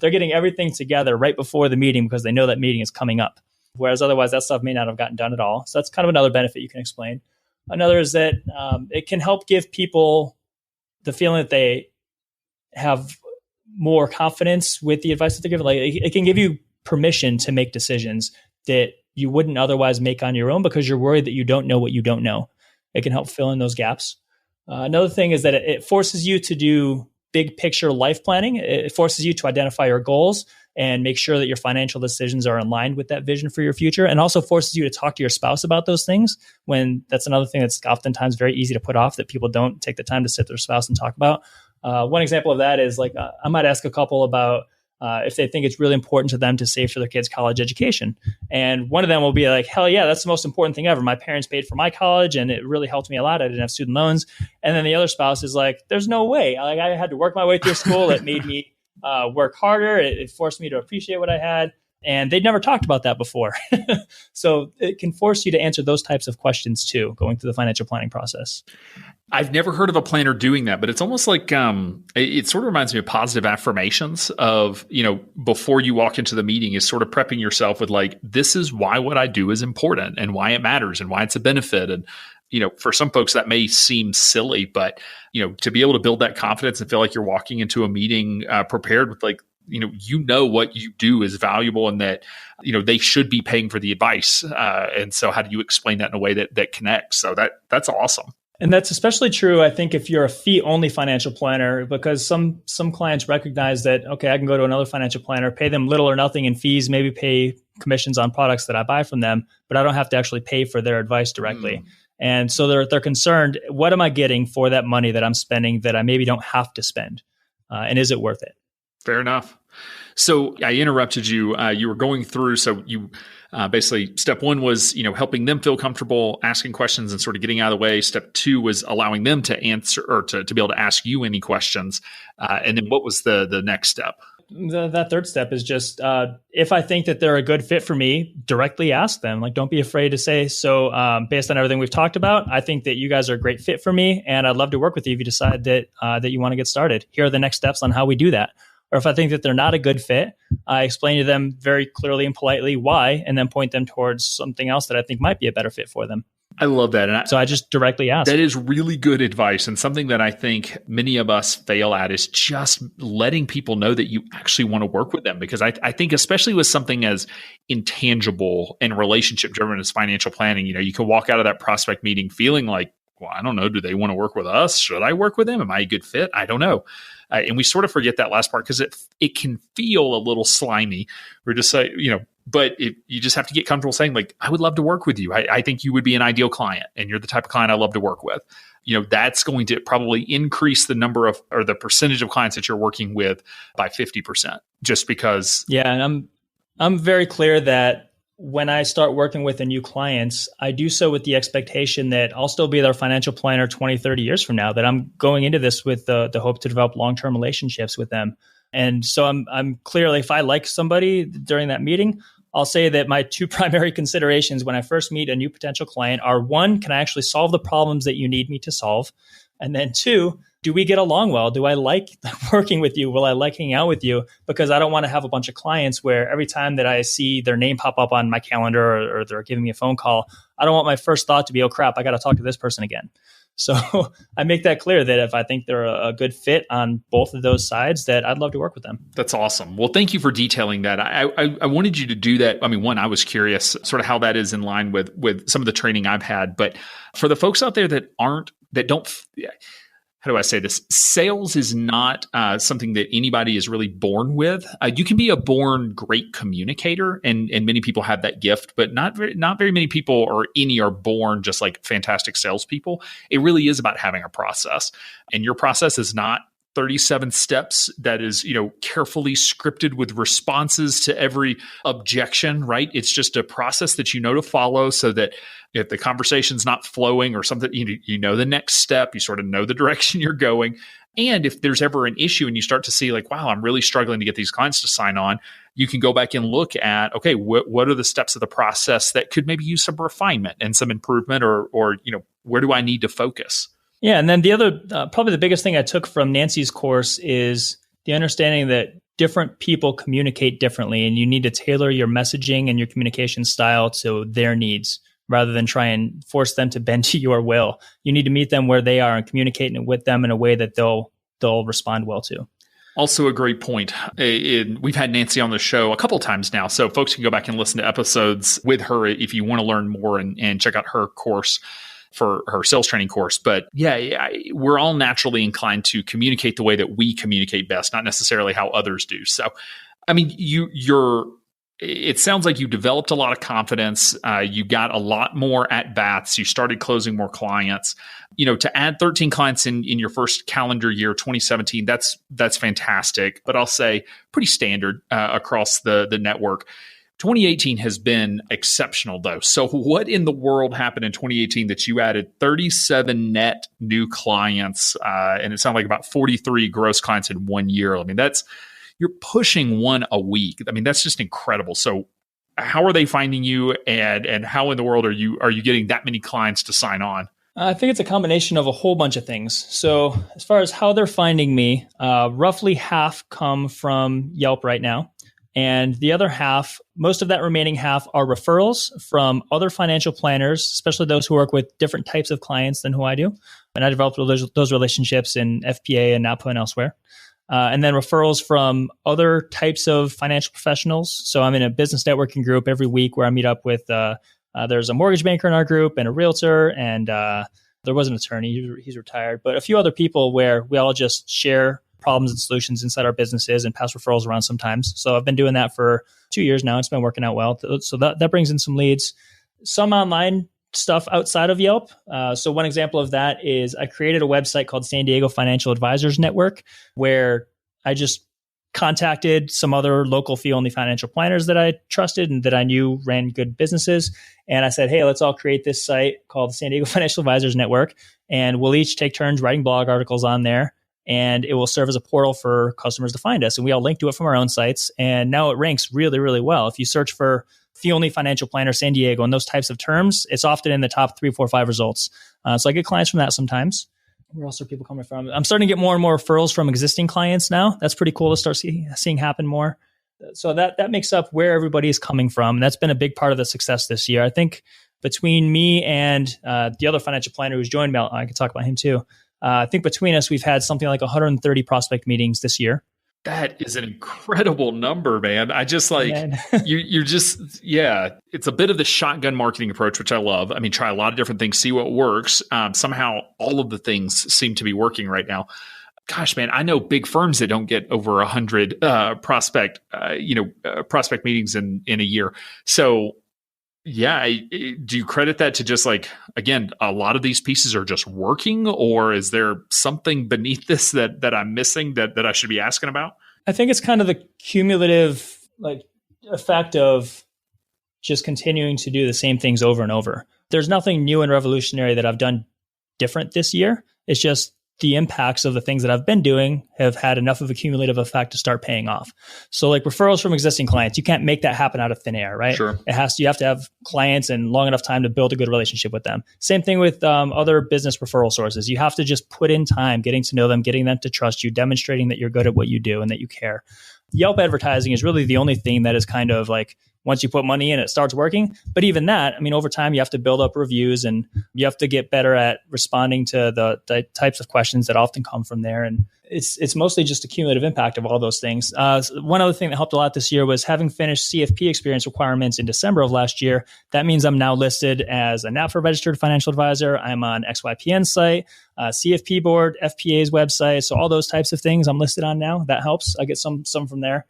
they're getting everything together right before the meeting because they know that meeting is coming up. Whereas otherwise that stuff may not have gotten done at all. So that's kind of another benefit you can explain. Another is that it can help give people the feeling that they have more confidence with the advice that they're given. Like, it can give you permission to make decisions that you wouldn't otherwise make on your own because you're worried that you don't know what you don't know. It can help fill in those gaps. Another thing is that it forces you to do big picture life planning. It forces you to identify your goals and make sure that your financial decisions are in line with that vision for your future, and also forces you to talk to your spouse about those things, when that's another thing that's oftentimes very easy to put off, that people don't take the time to sit with their spouse and talk about. One example of that is I might ask a couple about if they think it's really important to them to save for their kids' college education. And one of them will be like, hell yeah, that's the most important thing ever. My parents paid for my college and it really helped me a lot. I didn't have student loans. And then the other spouse is like, there's no way. I had to work my way through school. It made me work harder. It forced me to appreciate what I had. And they'd never talked about that before. So it can force you to answer those types of questions too, going through the financial planning process. I've never heard of a planner doing that, but it's almost like it sort of reminds me of positive affirmations of, before you walk into the meeting, is sort of prepping yourself with like, this is why what I do is important and why it matters and why it's a benefit. And, for some folks that may seem silly, but, to be able to build that confidence and feel like you're walking into a meeting prepared with like, what you do is valuable and that, they should be paying for the advice. And so how do you explain that in a way that connects? So that's awesome. And that's especially true, I think, if you're a fee-only financial planner, because some clients recognize that, okay, I can go to another financial planner, pay them little or nothing in fees, maybe pay commissions on products that I buy from them, but I don't have to actually pay for their advice directly. And so they're concerned, what am I getting for that money that I'm spending that I maybe don't have to spend? And is it worth it? Fair enough. So I interrupted you. You were going through. So you basically, step one was, helping them feel comfortable asking questions and sort of getting out of the way. Step two was allowing them to answer or to be able to ask you any questions. And then what was the next step? That third step is just if I think that they're a good fit for me, directly ask them. Like, don't be afraid to say, so based on everything we've talked about, I think that you guys are a great fit for me, and I'd love to work with you if you decide that you want to get started. Here are the next steps on how we do that. Or if I think that they're not a good fit, I explain to them very clearly and politely why, and then point them towards something else that I think might be a better fit for them. I love that. So I just directly ask. That is really good advice. And something that I think many of us fail at is just letting people know that you actually want to work with them. Because I think especially with something as intangible and relationship driven as financial planning, you can walk out of that prospect meeting feeling like, well, I don't know. Do they want to work with us? Should I work with them? Am I a good fit? I don't know. And we sort of forget that last part because it can feel a little slimy. We're just saying, but you just have to get comfortable saying, like, I would love to work with you. I think you would be an ideal client, and you're the type of client I love to work with. That's going to probably increase the number of or the percentage of clients that you're working with by 50%, just because. Yeah, and I'm very clear that when I start working with the new clients, I do so with the expectation that I'll still be their financial planner 20, 30 years from now, that I'm going into this with the hope to develop long-term relationships with them. And so I'm clearly, if I like somebody during that meeting, I'll say that my two primary considerations when I first meet a new potential client are, one, can I actually solve the problems that you need me to solve? And then two, do we get along well? Do I like working with you? Will I like hanging out with you? Because I don't want to have a bunch of clients where every time that I see their name pop up on my calendar or they're giving me a phone call, I don't want my first thought to be, oh crap, I got to talk to this person again. So I make that clear that if I think they're a good fit on both of those sides, that I'd love to work with them. That's awesome. Well, thank you for detailing that. I wanted you to do that. I mean, one, I was curious sort of how that is in line with some of the training I've had. But for the folks out there that don't, how do I say this? Sales is not something that anybody is really born with. You can be a born great communicator, and many people have that gift, but not very many people or any are born just like fantastic salespeople. It really is about having a process, and your process is not 37 steps that is, carefully scripted with responses to every objection, right? It's just a process that to follow so that if the conversation's not flowing or something, you know the next step, you sort of know the direction you're going. And if there's ever an issue and you start to see like, wow, I'm really struggling to get these clients to sign on, you can go back and look at, okay, what are the steps of the process that could maybe use some refinement and some improvement or where do I need to focus? Yeah. And then the other, probably the biggest thing I took from Nancy's course is the understanding that different people communicate differently, and you need to tailor your messaging and your communication style to their needs rather than try and force them to bend to your will. You need to meet them where they are and communicate with them in a way that they'll respond well to. Also a great point. We've had Nancy on the show a couple times now, so folks can go back and listen to episodes with her if you want to learn more and check out her course for her sales training course. But yeah, we're all naturally inclined to communicate the way that we communicate best, not necessarily how others do. So, I mean, it sounds like you developed a lot of confidence. You got a lot more at bats. You started closing more clients. To add 13 clients in your first calendar year, 2017, that's fantastic. But I'll say pretty standard across the network. 2018 has been exceptional, though. So what in the world happened in 2018 that you added 37 net new clients, and it sounded like about 43 gross clients in 1 year? I mean, you're pushing one a week. I mean, that's just incredible. So how are they finding you, and how in the world are you getting that many clients to sign on? I think it's a combination of a whole bunch of things. So as far as how they're finding me, roughly half come from Yelp right now. And the other half, most of that remaining half, are referrals from other financial planners, especially those who work with different types of clients than who I do. And I developed those relationships in FPA and NAPA and elsewhere. And then referrals from other types of financial professionals. So I'm in a business networking group every week where I meet up with, there's a mortgage banker in our group and a realtor, and there was an attorney, he's retired, but a few other people where we all just share problems and solutions inside our businesses and pass referrals around sometimes. So I've been doing that for 2 years now. It's been working out well. So that brings in some leads. Some online stuff outside of Yelp. So one example of that is I created a website called San Diego Financial Advisors Network, where I just contacted some other local fee-only financial planners that I trusted and that I knew ran good businesses. And I said, hey, let's all create this site called the San Diego Financial Advisors Network, and we'll each take turns writing blog articles on there. And it will serve as a portal for customers to find us. And we all link to it from our own sites. And now it ranks really, really well. If you search for fee-only financial planner San Diego and those types of terms, it's often in the top 3, 4, 5 results. So I get clients from that sometimes. Where else are people coming from? I'm starting to get more and more referrals from existing clients now. That's pretty cool to start seeing happen more. So that makes up where everybody is coming from. And that's been a big part of the success this year. I think between me and the other financial planner who's joined me, I can talk about him too. I think between us, we've had something like 130 prospect meetings this year. That is an incredible number, man. I just like, you're just, yeah, it's a bit of the shotgun marketing approach, which I love. I mean, try a lot of different things, see what works. Somehow all of the things seem to be working right now. Gosh, man, I know big firms that don't get over 100 prospect meetings in a year. So yeah, do you credit that to just like, again, a lot of these pieces are just working, or is there something beneath this that I'm missing that I should be asking about? I think it's kind of the cumulative like effect of just continuing to do the same things over and over. There's nothing new and revolutionary that I've done different this year. It's just the impacts of the things that I've been doing have had enough of a cumulative effect to start paying off. So like referrals from existing clients, you can't make that happen out of thin air, right? Sure. You have to have clients and long enough time to build a good relationship with them. Same thing with other business referral sources. You have to just put in time, getting to know them, getting them to trust you, demonstrating that you're good at what you do and that you care. Yelp advertising is really the only thing that is kind of like, once you put money in, it starts working. But even that, I mean, over time, you have to build up reviews and you have to get better at responding to the types of questions that often come from there. And it's mostly just a cumulative impact of all those things. One other thing that helped a lot this year was having finished CFP experience requirements in December of last year. That means I'm now listed as a NAPFR registered financial advisor. I'm on XYPN site, CFP board, FPA's website. So all those types of things I'm listed on now. That helps. I get some from there.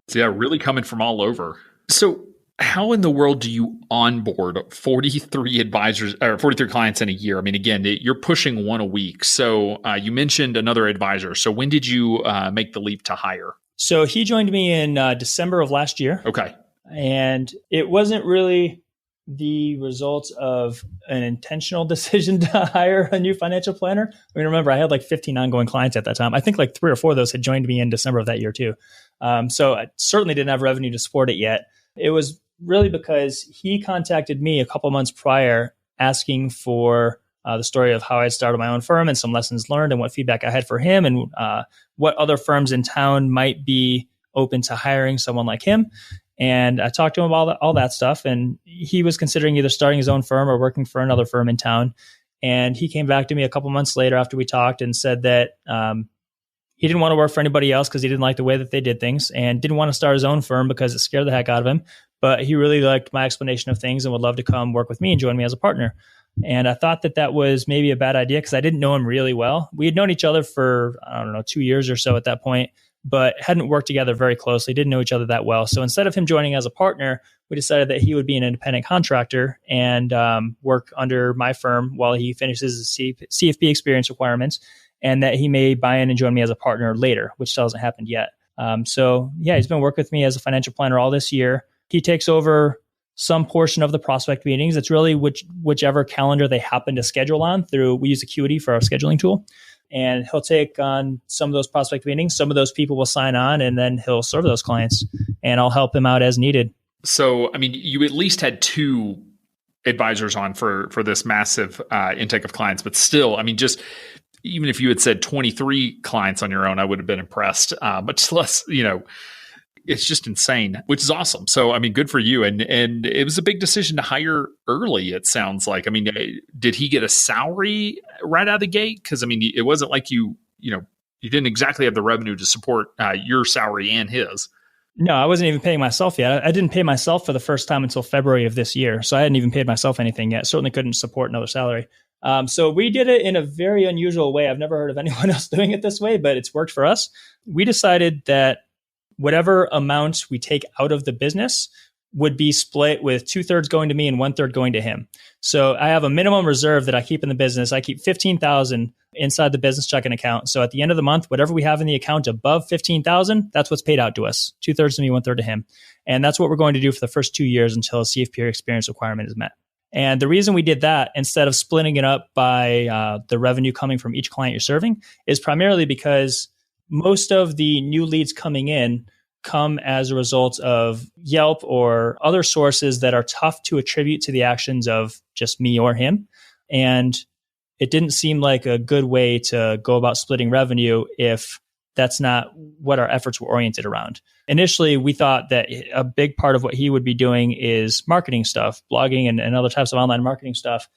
So yeah, really coming from all over. So how in the world do you onboard 43 advisors or 43 clients in a year? I mean, again, you're pushing one a week. So you mentioned another advisor. So when did you make the leap to hire? So he joined me in December of last year. Okay. And it wasn't really the result of an intentional decision to hire a new financial planner. I mean, remember, I had like 15 ongoing clients at that time. I think like 3 or 4 of those had joined me in December of that year too. So I certainly didn't have revenue to support it yet. It was really because he contacted me a couple months prior asking for the story of how I started my own firm and some lessons learned and what feedback I had for him and what other firms in town might be open to hiring someone like him. And I talked to him about all that stuff. And he was considering either starting his own firm or working for another firm in town. And he came back to me a couple months later after we talked and said that he didn't want to work for anybody else because he didn't like the way that they did things and didn't want to start his own firm because it scared the heck out of him. But he really liked my explanation of things and would love to come work with me and join me as a partner. And I thought that was maybe a bad idea because I didn't know him really well. We had known each other for, 2 years or so at that point, but hadn't worked together very closely, didn't know each other that well. So instead of him joining as a partner, we decided that he would be an independent contractor and work under my firm while he finishes his CFP experience requirements, and that he may buy in and join me as a partner later, which still hasn't happened yet. So yeah, he's been working with me as a financial planner all this year. He takes over some portion of the prospect meetings. It's really whichever calendar they happen to schedule on through, we use Acuity for our scheduling tool. And he'll take on some of those prospect meetings. Some of those people will sign on and then he'll serve those clients and I'll help him out as needed. So, I mean, you at least had 2 advisors on for this massive intake of clients, but still, I mean, just even if you had said 23 clients on your own, I would have been impressed. Much less, it's just insane, which is awesome. So, I mean, good for you. And it was a big decision to hire early, it sounds like. I mean, did he get a salary right out of the gate? Because, I mean, it wasn't like you didn't exactly have the revenue to support your salary and his. No, I wasn't even paying myself yet. I didn't pay myself for the first time until February of this year. So I hadn't even paid myself anything yet. Certainly couldn't support another salary. So we did it in a very unusual way. I've never heard of anyone else doing it this way, but it's worked for us. We decided that whatever amount we take out of the business, would be split with 2/3 going to me and 1/3 going to him. So I have a minimum reserve that I keep in the business. I keep $15,000 inside the business checking account. So at the end of the month, whatever we have in the account above $15,000, that's what's paid out to us. 2/3 to me, 1/3 to him. And that's what we're going to do for the first 2 years until a CFP experience requirement is met. And the reason we did that instead of splitting it up by the revenue coming from each client you're serving is primarily because most of the new leads coming in come as a result of Yelp or other sources that are tough to attribute to the actions of just me or him. And it didn't seem like a good way to go about splitting revenue if that's not what our efforts were oriented around. Initially, we thought that a big part of what he would be doing is marketing stuff, blogging and other types of online marketing stuff,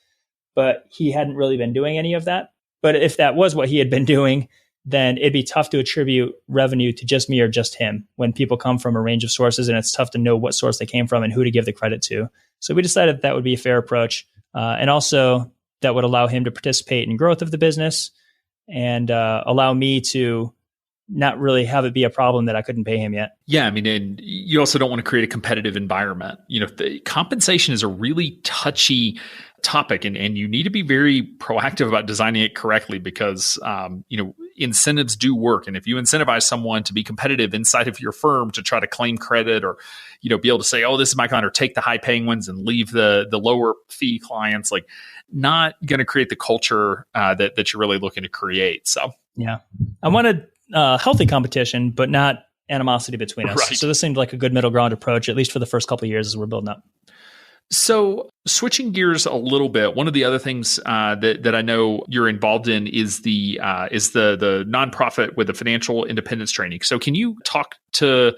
but he hadn't really been doing any of that. But if that was what he had been doing, then it'd be tough to attribute revenue to just me or just him when people come from a range of sources and it's tough to know what source they came from and who to give the credit to. So we decided that would be a fair approach. And also that would allow him to participate in growth of the business and allow me to not really have it be a problem that I couldn't pay him yet. Yeah, I mean, and you also don't want to create a competitive environment. The compensation is a really touchy topic, and you need to be very proactive about designing it correctly because, incentives do work. And if you incentivize someone to be competitive inside of your firm to try to claim credit or, be able to say, oh, this is my client, or take the high paying ones and leave the lower fee clients, like not going to create the culture that you're really looking to create. So, yeah, I wanted healthy competition, but not animosity between us. Right. So this seemed like a good middle ground approach, at least for the first couple of years as we're building up. So switching gears a little bit, one of the other things that I know you're involved in is the nonprofit with the financial independence training. So can you talk to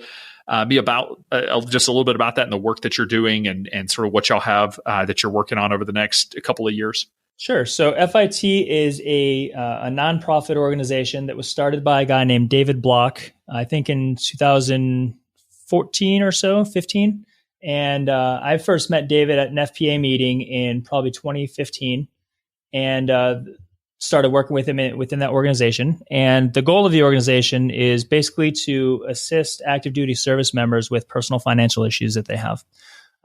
me about just a little bit about that and the work that you're doing and sort of what y'all have that you're working on over the next couple of years? Sure. So FIT is a nonprofit organization that was started by a guy named David Block, I think in 2014 or so, 15. And I first met David at an FPA meeting in probably 2015 and started working with him within that organization. And the goal of the organization is basically to assist active duty service members with personal financial issues that they have.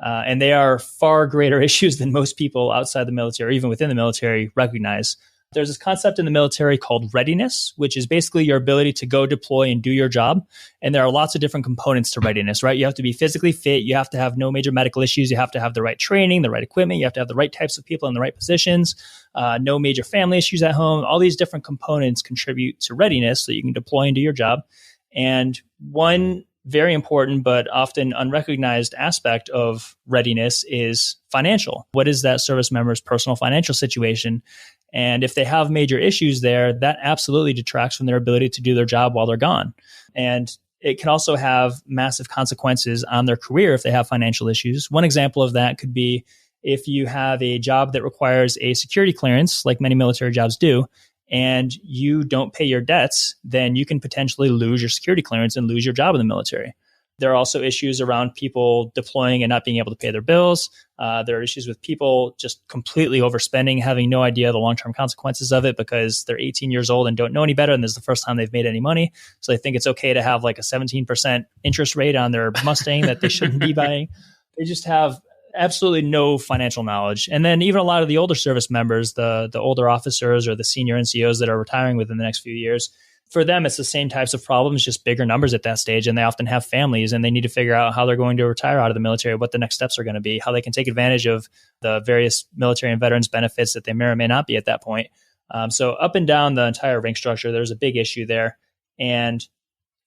And they are far greater issues than most people outside the military, or even within the military, recognize. There's this concept in the military called readiness, which is basically your ability to go deploy and do your job. And there are lots of different components to readiness, right? You have to be physically fit. You have to have no major medical issues. You have to have the right training, the right equipment. You have to have the right types of people in the right positions, no major family issues at home. All these different components contribute to readiness so you can deploy and do your job. And one very important but often unrecognized aspect of readiness is financial. What is that service member's personal financial situation? And if they have major issues there, that absolutely detracts from their ability to do their job while they're gone. And it can also have massive consequences on their career if they have financial issues. One example of that could be if you have a job that requires a security clearance, like many military jobs do, and you don't pay your debts, then you can potentially lose your security clearance and lose your job in the military. There are also issues around people deploying and not being able to pay their bills. There are issues with people just completely overspending, having no idea the long-term consequences of it because they're 18 years old and don't know any better, and this is the first time they've made any money. So they think it's okay to have like a 17% interest rate on their Mustang that they shouldn't be buying. They just have absolutely no financial knowledge. And then even a lot of the older service members, the older officers or the senior NCOs that are retiring within the next few years, for them, it's the same types of problems, just bigger numbers at that stage. And they often have families and they need to figure out how they're going to retire out of the military, what the next steps are going to be, how they can take advantage of the various military and veterans benefits that they may or may not be at that point. So up and down the entire rank structure, there's a big issue there. And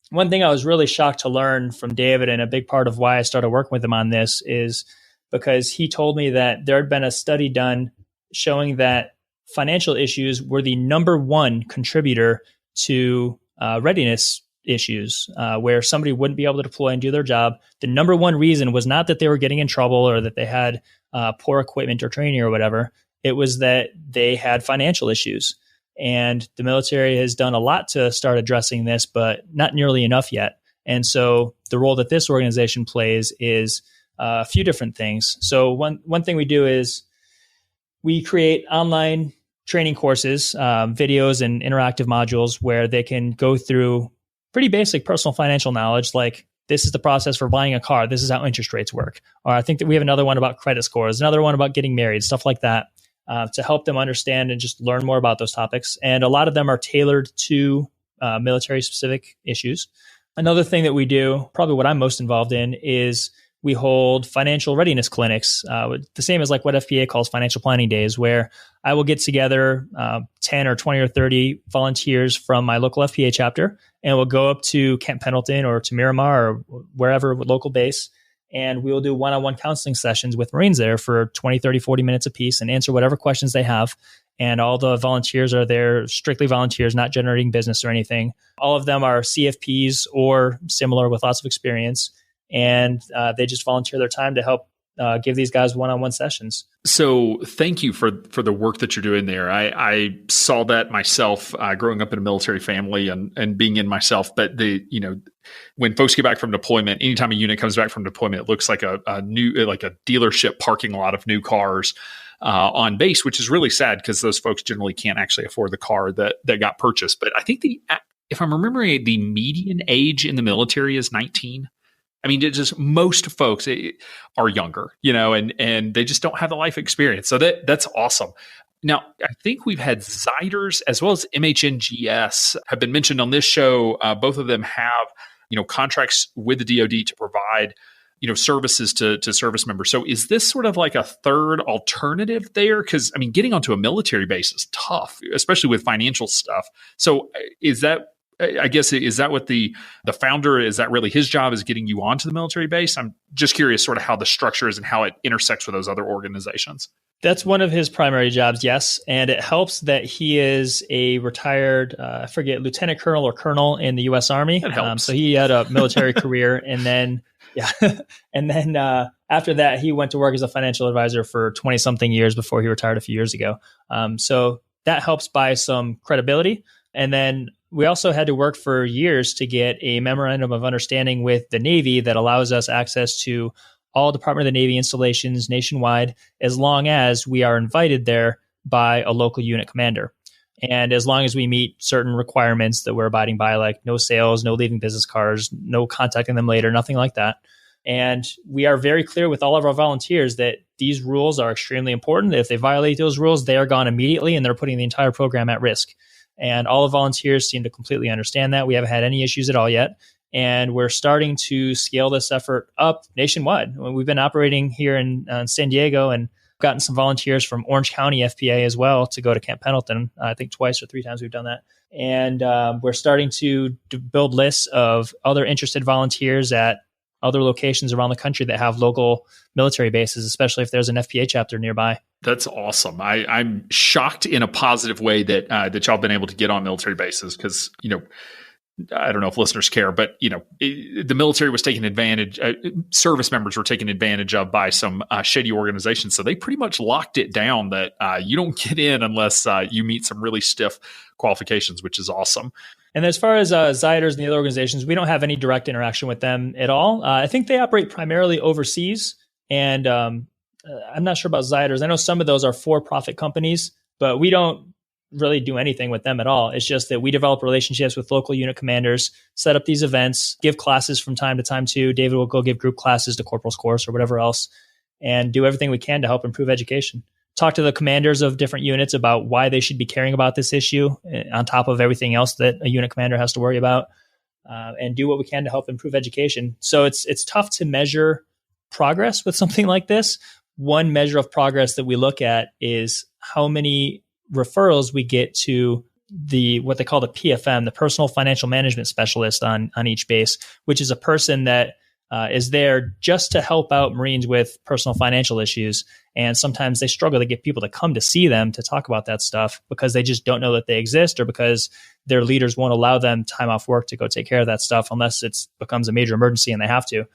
one thing I was really shocked to learn from David, and a big part of why I started working with him on this, is because he told me that there had been a study done showing that financial issues were the number one contributor to readiness issues, where somebody wouldn't be able to deploy and do their job. The number one reason was not that they were getting in trouble or that they had poor equipment or training or whatever. It was that they had financial issues. And the military has done a lot to start addressing this, but not nearly enough yet. And so the role that this organization plays is a few different things. So one thing we do is we create online training courses, videos and interactive modules where they can go through pretty basic personal financial knowledge, like this is the process for buying a car. This is how interest rates work. Or I think that we have another one about credit scores, another one about getting married, stuff like that, to help them understand and just learn more about those topics. And a lot of them are tailored to military specific issues. Another thing that we do, probably what I'm most involved in, is we hold financial readiness clinics, the same as like what FPA calls financial planning days, where I will get together 10 or 20 or 30 volunteers from my local FPA chapter, and we'll go up to Camp Pendleton or to Miramar or wherever, local base, and we will do one-on-one counseling sessions with Marines there for 20, 30, 40 minutes apiece and answer whatever questions they have. And all the volunteers are there, strictly volunteers, not generating business or anything. All of them are CFPs or similar with lots of experience. And they just volunteer their time to help give these guys one-on-one sessions. So thank you for the work that you're doing there. I saw that myself growing up in a military family and being in myself. But when folks get back from deployment, anytime a unit comes back from deployment, it looks like a dealership parking lot of new cars on base, which is really sad because those folks generally can't actually afford the car that got purchased. But I think if I'm remembering, the median age in the military is 19. I mean, it's just most folks are younger, and they just don't have the life experience. So that's awesome. Now, I think we've had Ziders as well as MHNGS have been mentioned on this show. Both of them have, contracts with the DoD to provide, services to service members. So is this sort of like a third alternative there? Because, I mean, getting onto a military base is tough, especially with financial stuff. So is that what the founder, is that really his job, is getting you onto the military base? I'm just curious sort of how the structure is and how it intersects with those other organizations. That's one of his primary jobs, yes. And it helps that he is a retired, lieutenant colonel or colonel in the U.S. Army. That helps. So he had a military career. And then, after that, he went to work as a financial advisor for 20 something years before he retired a few years ago. So that helps buy some credibility. And then we also had to work for years to get a memorandum of understanding with the Navy that allows us access to all Department of the Navy installations nationwide, as long as we are invited there by a local unit commander. And as long as we meet certain requirements that we're abiding by, like no sales, no leaving business cards, no contacting them later, nothing like that. And we are very clear with all of our volunteers that these rules are extremely important. If they violate those rules, they are gone immediately and they're putting the entire program at risk. And all the volunteers seem to completely understand that. We haven't had any issues at all yet. And we're starting to scale this effort up nationwide. We've been operating here in San Diego and gotten some volunteers from Orange County FPA as well to go to Camp Pendleton. I think twice or three times we've done that. And we're starting to build lists of other interested volunteers at other locations around the country that have local military bases, especially if there's an FPA chapter nearby. That's awesome. I'm shocked in a positive way that y'all have been able to get on military bases because, I don't know if listeners care, but, the military was taken advantage, service members were taken advantage of by some shady organizations. So they pretty much locked it down that you don't get in unless you meet some really stiff qualifications, which is awesome. And as far as Ziders and the other organizations, we don't have any direct interaction with them at all. I think they operate primarily overseas. And I'm not sure about Ziders. I know some of those are for-profit companies, but we don't really do anything with them at all. It's just that we develop relationships with local unit commanders, set up these events, give classes from time to time too. David will go give group classes to corporal's course or whatever else, and do everything we can to help improve education. Talk to the commanders of different units about why they should be caring about this issue on top of everything else that a unit commander has to worry about, and do what we can to help improve education. So it's tough to measure progress with something like this. One measure of progress that we look at is how many referrals we get to what they call the PFM, the personal financial management specialist on each base, which is a person that is there just to help out Marines with personal financial issues. And sometimes they struggle to get people to come to see them to talk about that stuff because they just don't know that they exist, or because their leaders won't allow them time off work to go take care of that stuff unless it becomes a major emergency and they have to.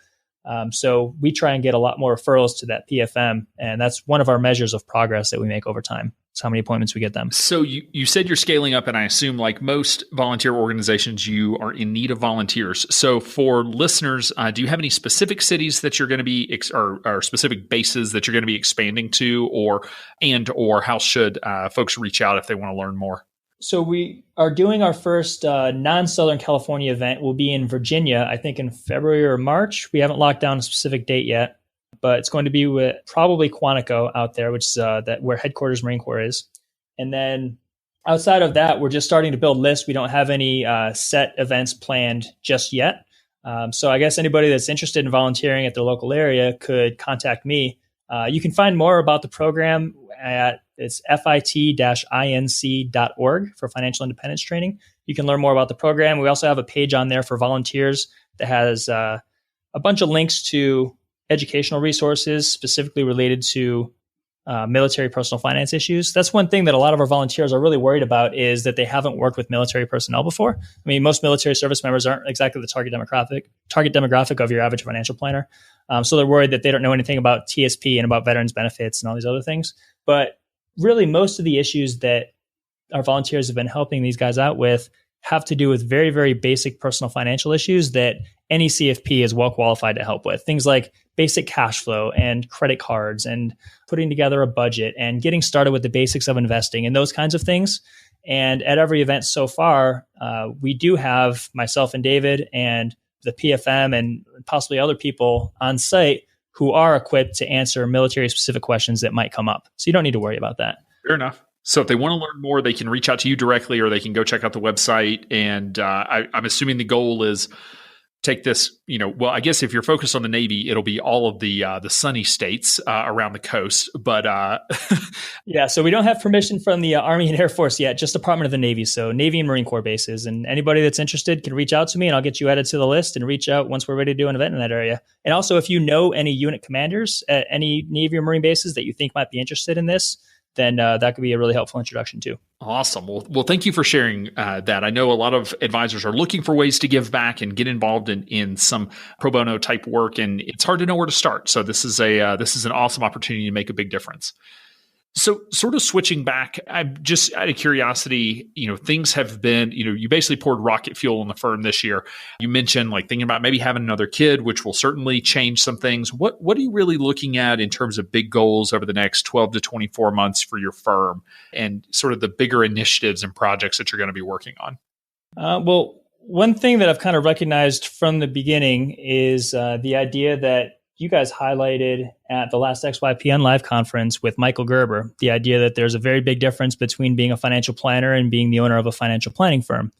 So we try and get a lot more referrals to that PFM. And that's one of our measures of progress that we make over time. It's how many appointments we get them. So you said you're scaling up, and I assume like most volunteer organizations, you are in need of volunteers. So for listeners, do you have any specific cities that you're going to be, or specific bases that you're going to be expanding to, or how should folks reach out if they want to learn more? So we are doing our first non-Southern California event. We'll be in Virginia, I think in February or March. We haven't locked down a specific date yet, but it's going to be with probably Quantico out there, which is where headquarters Marine Corps is. And then outside of that, we're just starting to build lists. We don't have any set events planned just yet. So I guess anybody that's interested in volunteering at their local area could contact me. You can find more about the program it's fit-inc.org for financial independence training. You can learn more about the program. We also have a page on there for volunteers that has a bunch of links to educational resources specifically related to military personal finance issues. That's one thing that a lot of our volunteers are really worried about is that they haven't worked with military personnel before. I mean, most military service members aren't exactly the target demographic of your average financial planner. So they're worried that they don't know anything about TSP and about veterans benefits and all these other things. But really, most of the issues that our volunteers have been helping these guys out with have to do with very, very basic personal financial issues that any CFP is well qualified to help with. Things like basic cash flow and credit cards and putting together a budget and getting started with the basics of investing and those kinds of things. And at every event so far, we do have myself and David and the PFM and possibly other people on site who are equipped to answer military specific questions that might come up. So you don't need to worry about that. Fair enough. So if they want to learn more, they can reach out to you directly or they can go check out the website. And I'm assuming the goal is take this, well, I guess if you're focused on the Navy, it'll be all of the sunny states around the coast. But yeah, so we don't have permission from the Army and Air Force yet, just Department of the Navy. So Navy and Marine Corps bases. And anybody that's interested can reach out to me and I'll get you added to the list and reach out once we're ready to do an event in that area. And also, if you know any unit commanders at any Navy or Marine bases that you think might be interested in this, then that could be a really helpful introduction too. Awesome. Well, thank you for sharing that. I know a lot of advisors are looking for ways to give back and get involved in some pro bono type work, and it's hard to know where to start. So this is an awesome opportunity to make a big difference. So sort of switching back, I'm just out of curiosity, things have been, you basically poured rocket fuel in the firm this year. You mentioned like thinking about maybe having another kid, which will certainly change some things. What are you really looking at in terms of big goals over the next 12 to 24 months for your firm and sort of the bigger initiatives and projects that you're going to be working on? Well, one thing that I've kind of recognized from the beginning is the idea that you guys highlighted at the last XYPN live conference with Michael Gerber, the idea that there's a very big difference between being a financial planner and being the owner of a financial planning firm.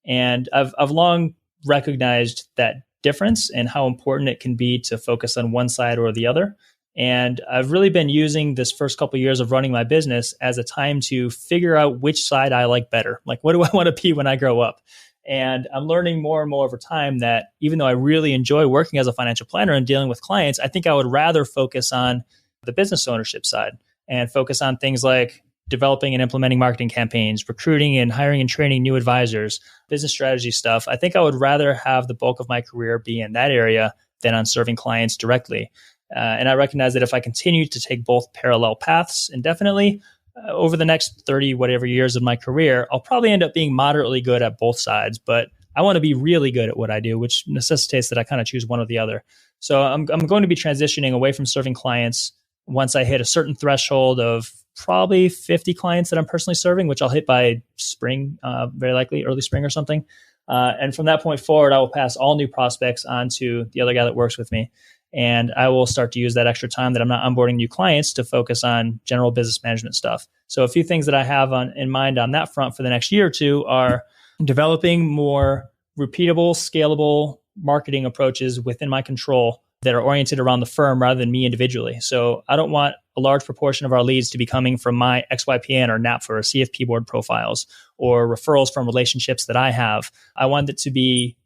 And I've long recognized that difference and how important it can be to focus on one side or the other. And I've really been using this first couple of years of running my business as a time to figure out which side I like better. Like, what do I want to be when I grow up? And I'm learning more and more over time that even though I really enjoy working as a financial planner and dealing with clients, I think I would rather focus on the business ownership side and focus on things like developing and implementing marketing campaigns, recruiting and hiring and training new advisors, business strategy stuff. I think I would rather have the bulk of my career be in that area than on serving clients directly. And I recognize that if I continue to take both parallel paths indefinitely, over the next 30 whatever years of my career, I'll probably end up being moderately good at both sides, but I want to be really good at what I do, which necessitates that I kind of choose one or the other. So I'm going to be transitioning away from serving clients once I hit a certain threshold of probably 50 clients that I'm personally serving, which I'll hit by spring, very likely early spring or something. And from that point forward, I will pass all new prospects on to the other guy that works with me. And I will start to use that extra time that I'm not onboarding new clients to focus on general business management stuff. So a few things that I have in mind on that front for the next year or two are developing more repeatable, scalable marketing approaches within my control that are oriented around the firm rather than me individually. So I don't want a large proportion of our leads to be coming from my XYPN or NAPFA or CFP board profiles or referrals from relationships that I have. I want it to be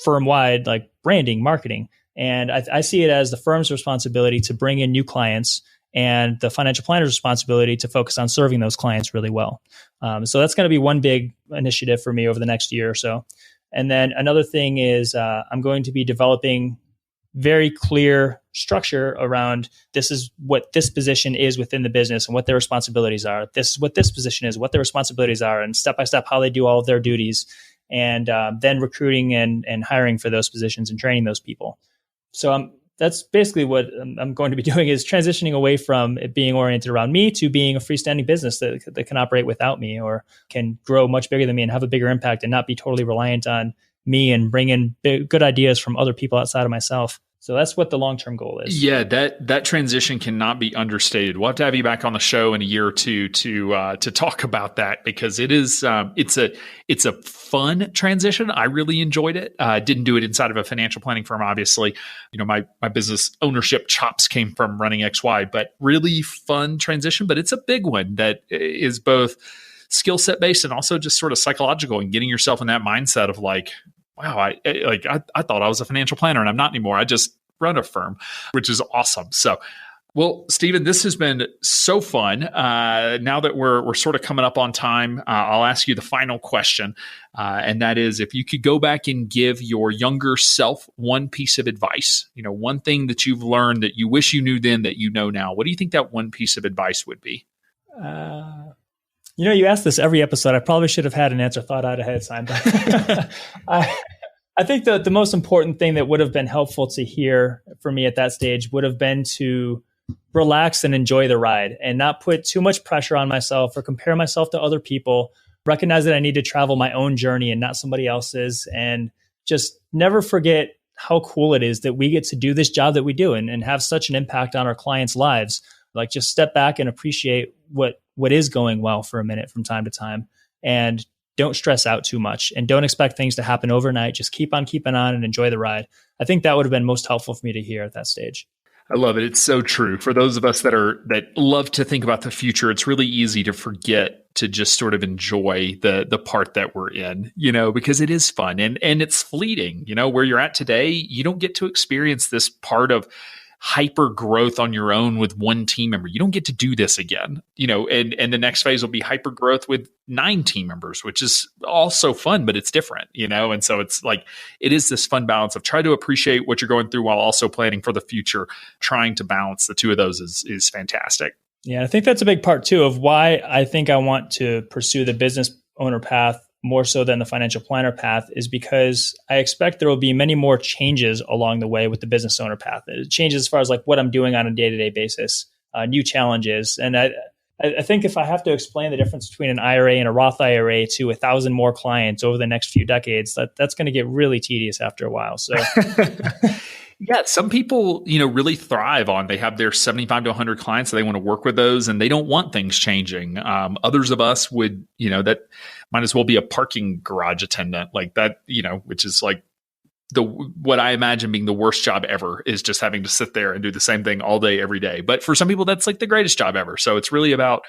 firm-wide, like branding, marketing. And I see it as the firm's responsibility to bring in new clients and the financial planner's responsibility to focus on serving those clients really well. So that's going to be one big initiative for me over the next year or so. And then another thing is I'm going to be developing very clear structure around this is what this position is within the business and what their responsibilities are. This is what this position is, what their responsibilities are, and step-by-step how they do all of their duties. And then recruiting and hiring for those positions and training those people. So I'm that's basically what I'm going to be doing, is transitioning away from it being oriented around me to being a freestanding business that can operate without me, or can grow much bigger than me and have a bigger impact and not be totally reliant on me, and bring in good ideas from other people outside of myself. So that's what the long-term goal is. Yeah, that transition cannot be understated. We'll have to have you back on the show in a year or two to talk about that, because it is it's a fun transition. I really enjoyed it. Didn't do it inside of a financial planning firm, obviously. My business ownership chops came from running XY, but really fun transition. But it's a big one that is both skill set based and also just sort of psychological, and getting yourself in that mindset of like, wow, I thought I was a financial planner and I'm not anymore. I just run a firm, which is awesome. So, well, Stephen, this has been so fun. Now that we're sort of coming up on time, I'll ask you the final question. And that is, if you could go back and give your younger self one piece of advice, one thing that you've learned that you wish you knew then that you know now, what do you think that one piece of advice would be? You ask this every episode. I probably should have had an answer thought out ahead of time. But I think the most important thing that would have been helpful to hear for me at that stage would have been to relax and enjoy the ride, and not put too much pressure on myself or compare myself to other people. Recognize that I need to travel my own journey and not somebody else's, and just never forget how cool it is that we get to do this job that we do and have such an impact on our clients' lives. Like, just step back and appreciate what is going well for a minute from time to time, and don't stress out too much, and don't expect things to happen overnight. Just keep on keeping on and enjoy the ride. I think that would have been most helpful for me to hear at that stage. I love it. It's so true. For those of us that love to think about the future, it's really easy to forget to just sort of enjoy the part that we're in, because it is fun and it's fleeting. Where you're at today, you don't get to experience this part of hyper growth on your own with one team member. You don't get to do this again, and the next phase will be hyper growth with 9 team members, which is also fun, but it's different, and so it's like, it is this fun balance of try to appreciate what you're going through while also planning for the future. Trying to balance the two of those is fantastic. Yeah, I think that's a big part too of why I think I want to pursue the business owner path more so than the financial planner path, is because I expect there will be many more changes along the way with the business owner path. It changes as far as like what I'm doing on a day-to-day basis, new challenges. And I think if I have to explain the difference between an IRA and a Roth IRA to 1,000 more clients over the next few decades, that's going to get really tedious after a while. So yeah, some people, really thrive on, they have their 75 to 100 clients, so they want to work with those and they don't want things changing. Others of us would, that might as well be a parking garage attendant like that, which is like what I imagine being the worst job ever, is just having to sit there and do the same thing all day, every day. But for some people, that's like the greatest job ever. So it's really about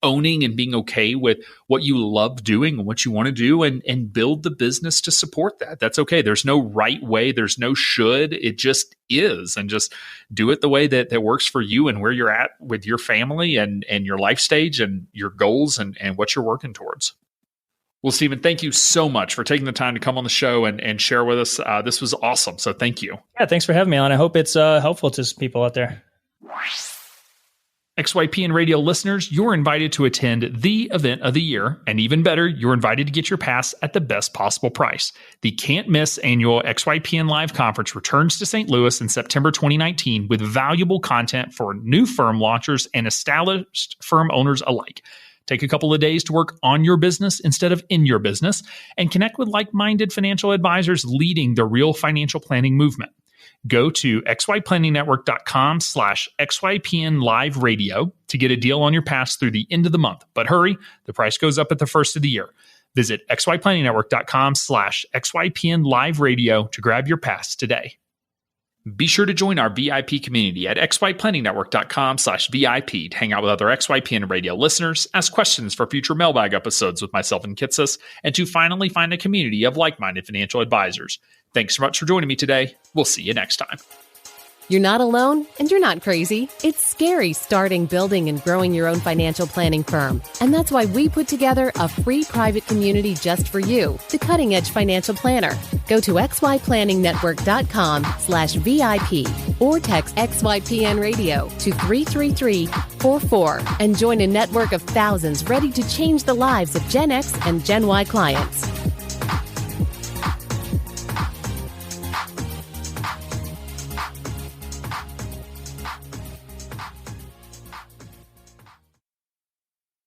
owning and being okay with what you love doing and what you want to do, and build the business to support that. That's okay. There's no right way. There's no should. It just is. And just do it the way that works for you and where you're at with your family and your life stage and your goals and what you're working towards. Well, Stephen, thank you so much for taking the time to come on the show and share with us. This was awesome. So thank you. Yeah, thanks for having me on. I hope it's helpful to people out there. XYPN Radio listeners, you're invited to attend the event of the year, and even better, you're invited to get your pass at the best possible price. The can't-miss annual XYPN Live Conference returns to St. Louis in September 2019 with valuable content for new firm launchers and established firm owners alike. Take a couple of days to work on your business instead of in your business, and connect with like-minded financial advisors leading the real financial planning movement. Go to xyplanningnetwork.com/XYPN Live Radio to get a deal on your pass through the end of the month. But hurry, the price goes up at the first of the year. Visit xyplanningnetwork.com/XYPN Live Radio to grab your pass today. Be sure to join our VIP community at xyplanningnetwork.com/VIP to hang out with other XYPN Radio listeners, ask questions for future mailbag episodes with myself and Kitsis, and to finally find a community of like-minded financial advisors. Thanks so much for joining me today. We'll see you next time. You're not alone, and you're not crazy. It's scary starting, building, and growing your own financial planning firm. And that's why we put together a free private community just for you, the Cutting Edge Financial Planner. Go to xyplanningnetwork.com/VIP or text XYPN Radio to 33344 and join a network of thousands ready to change the lives of Gen X and Gen Y clients.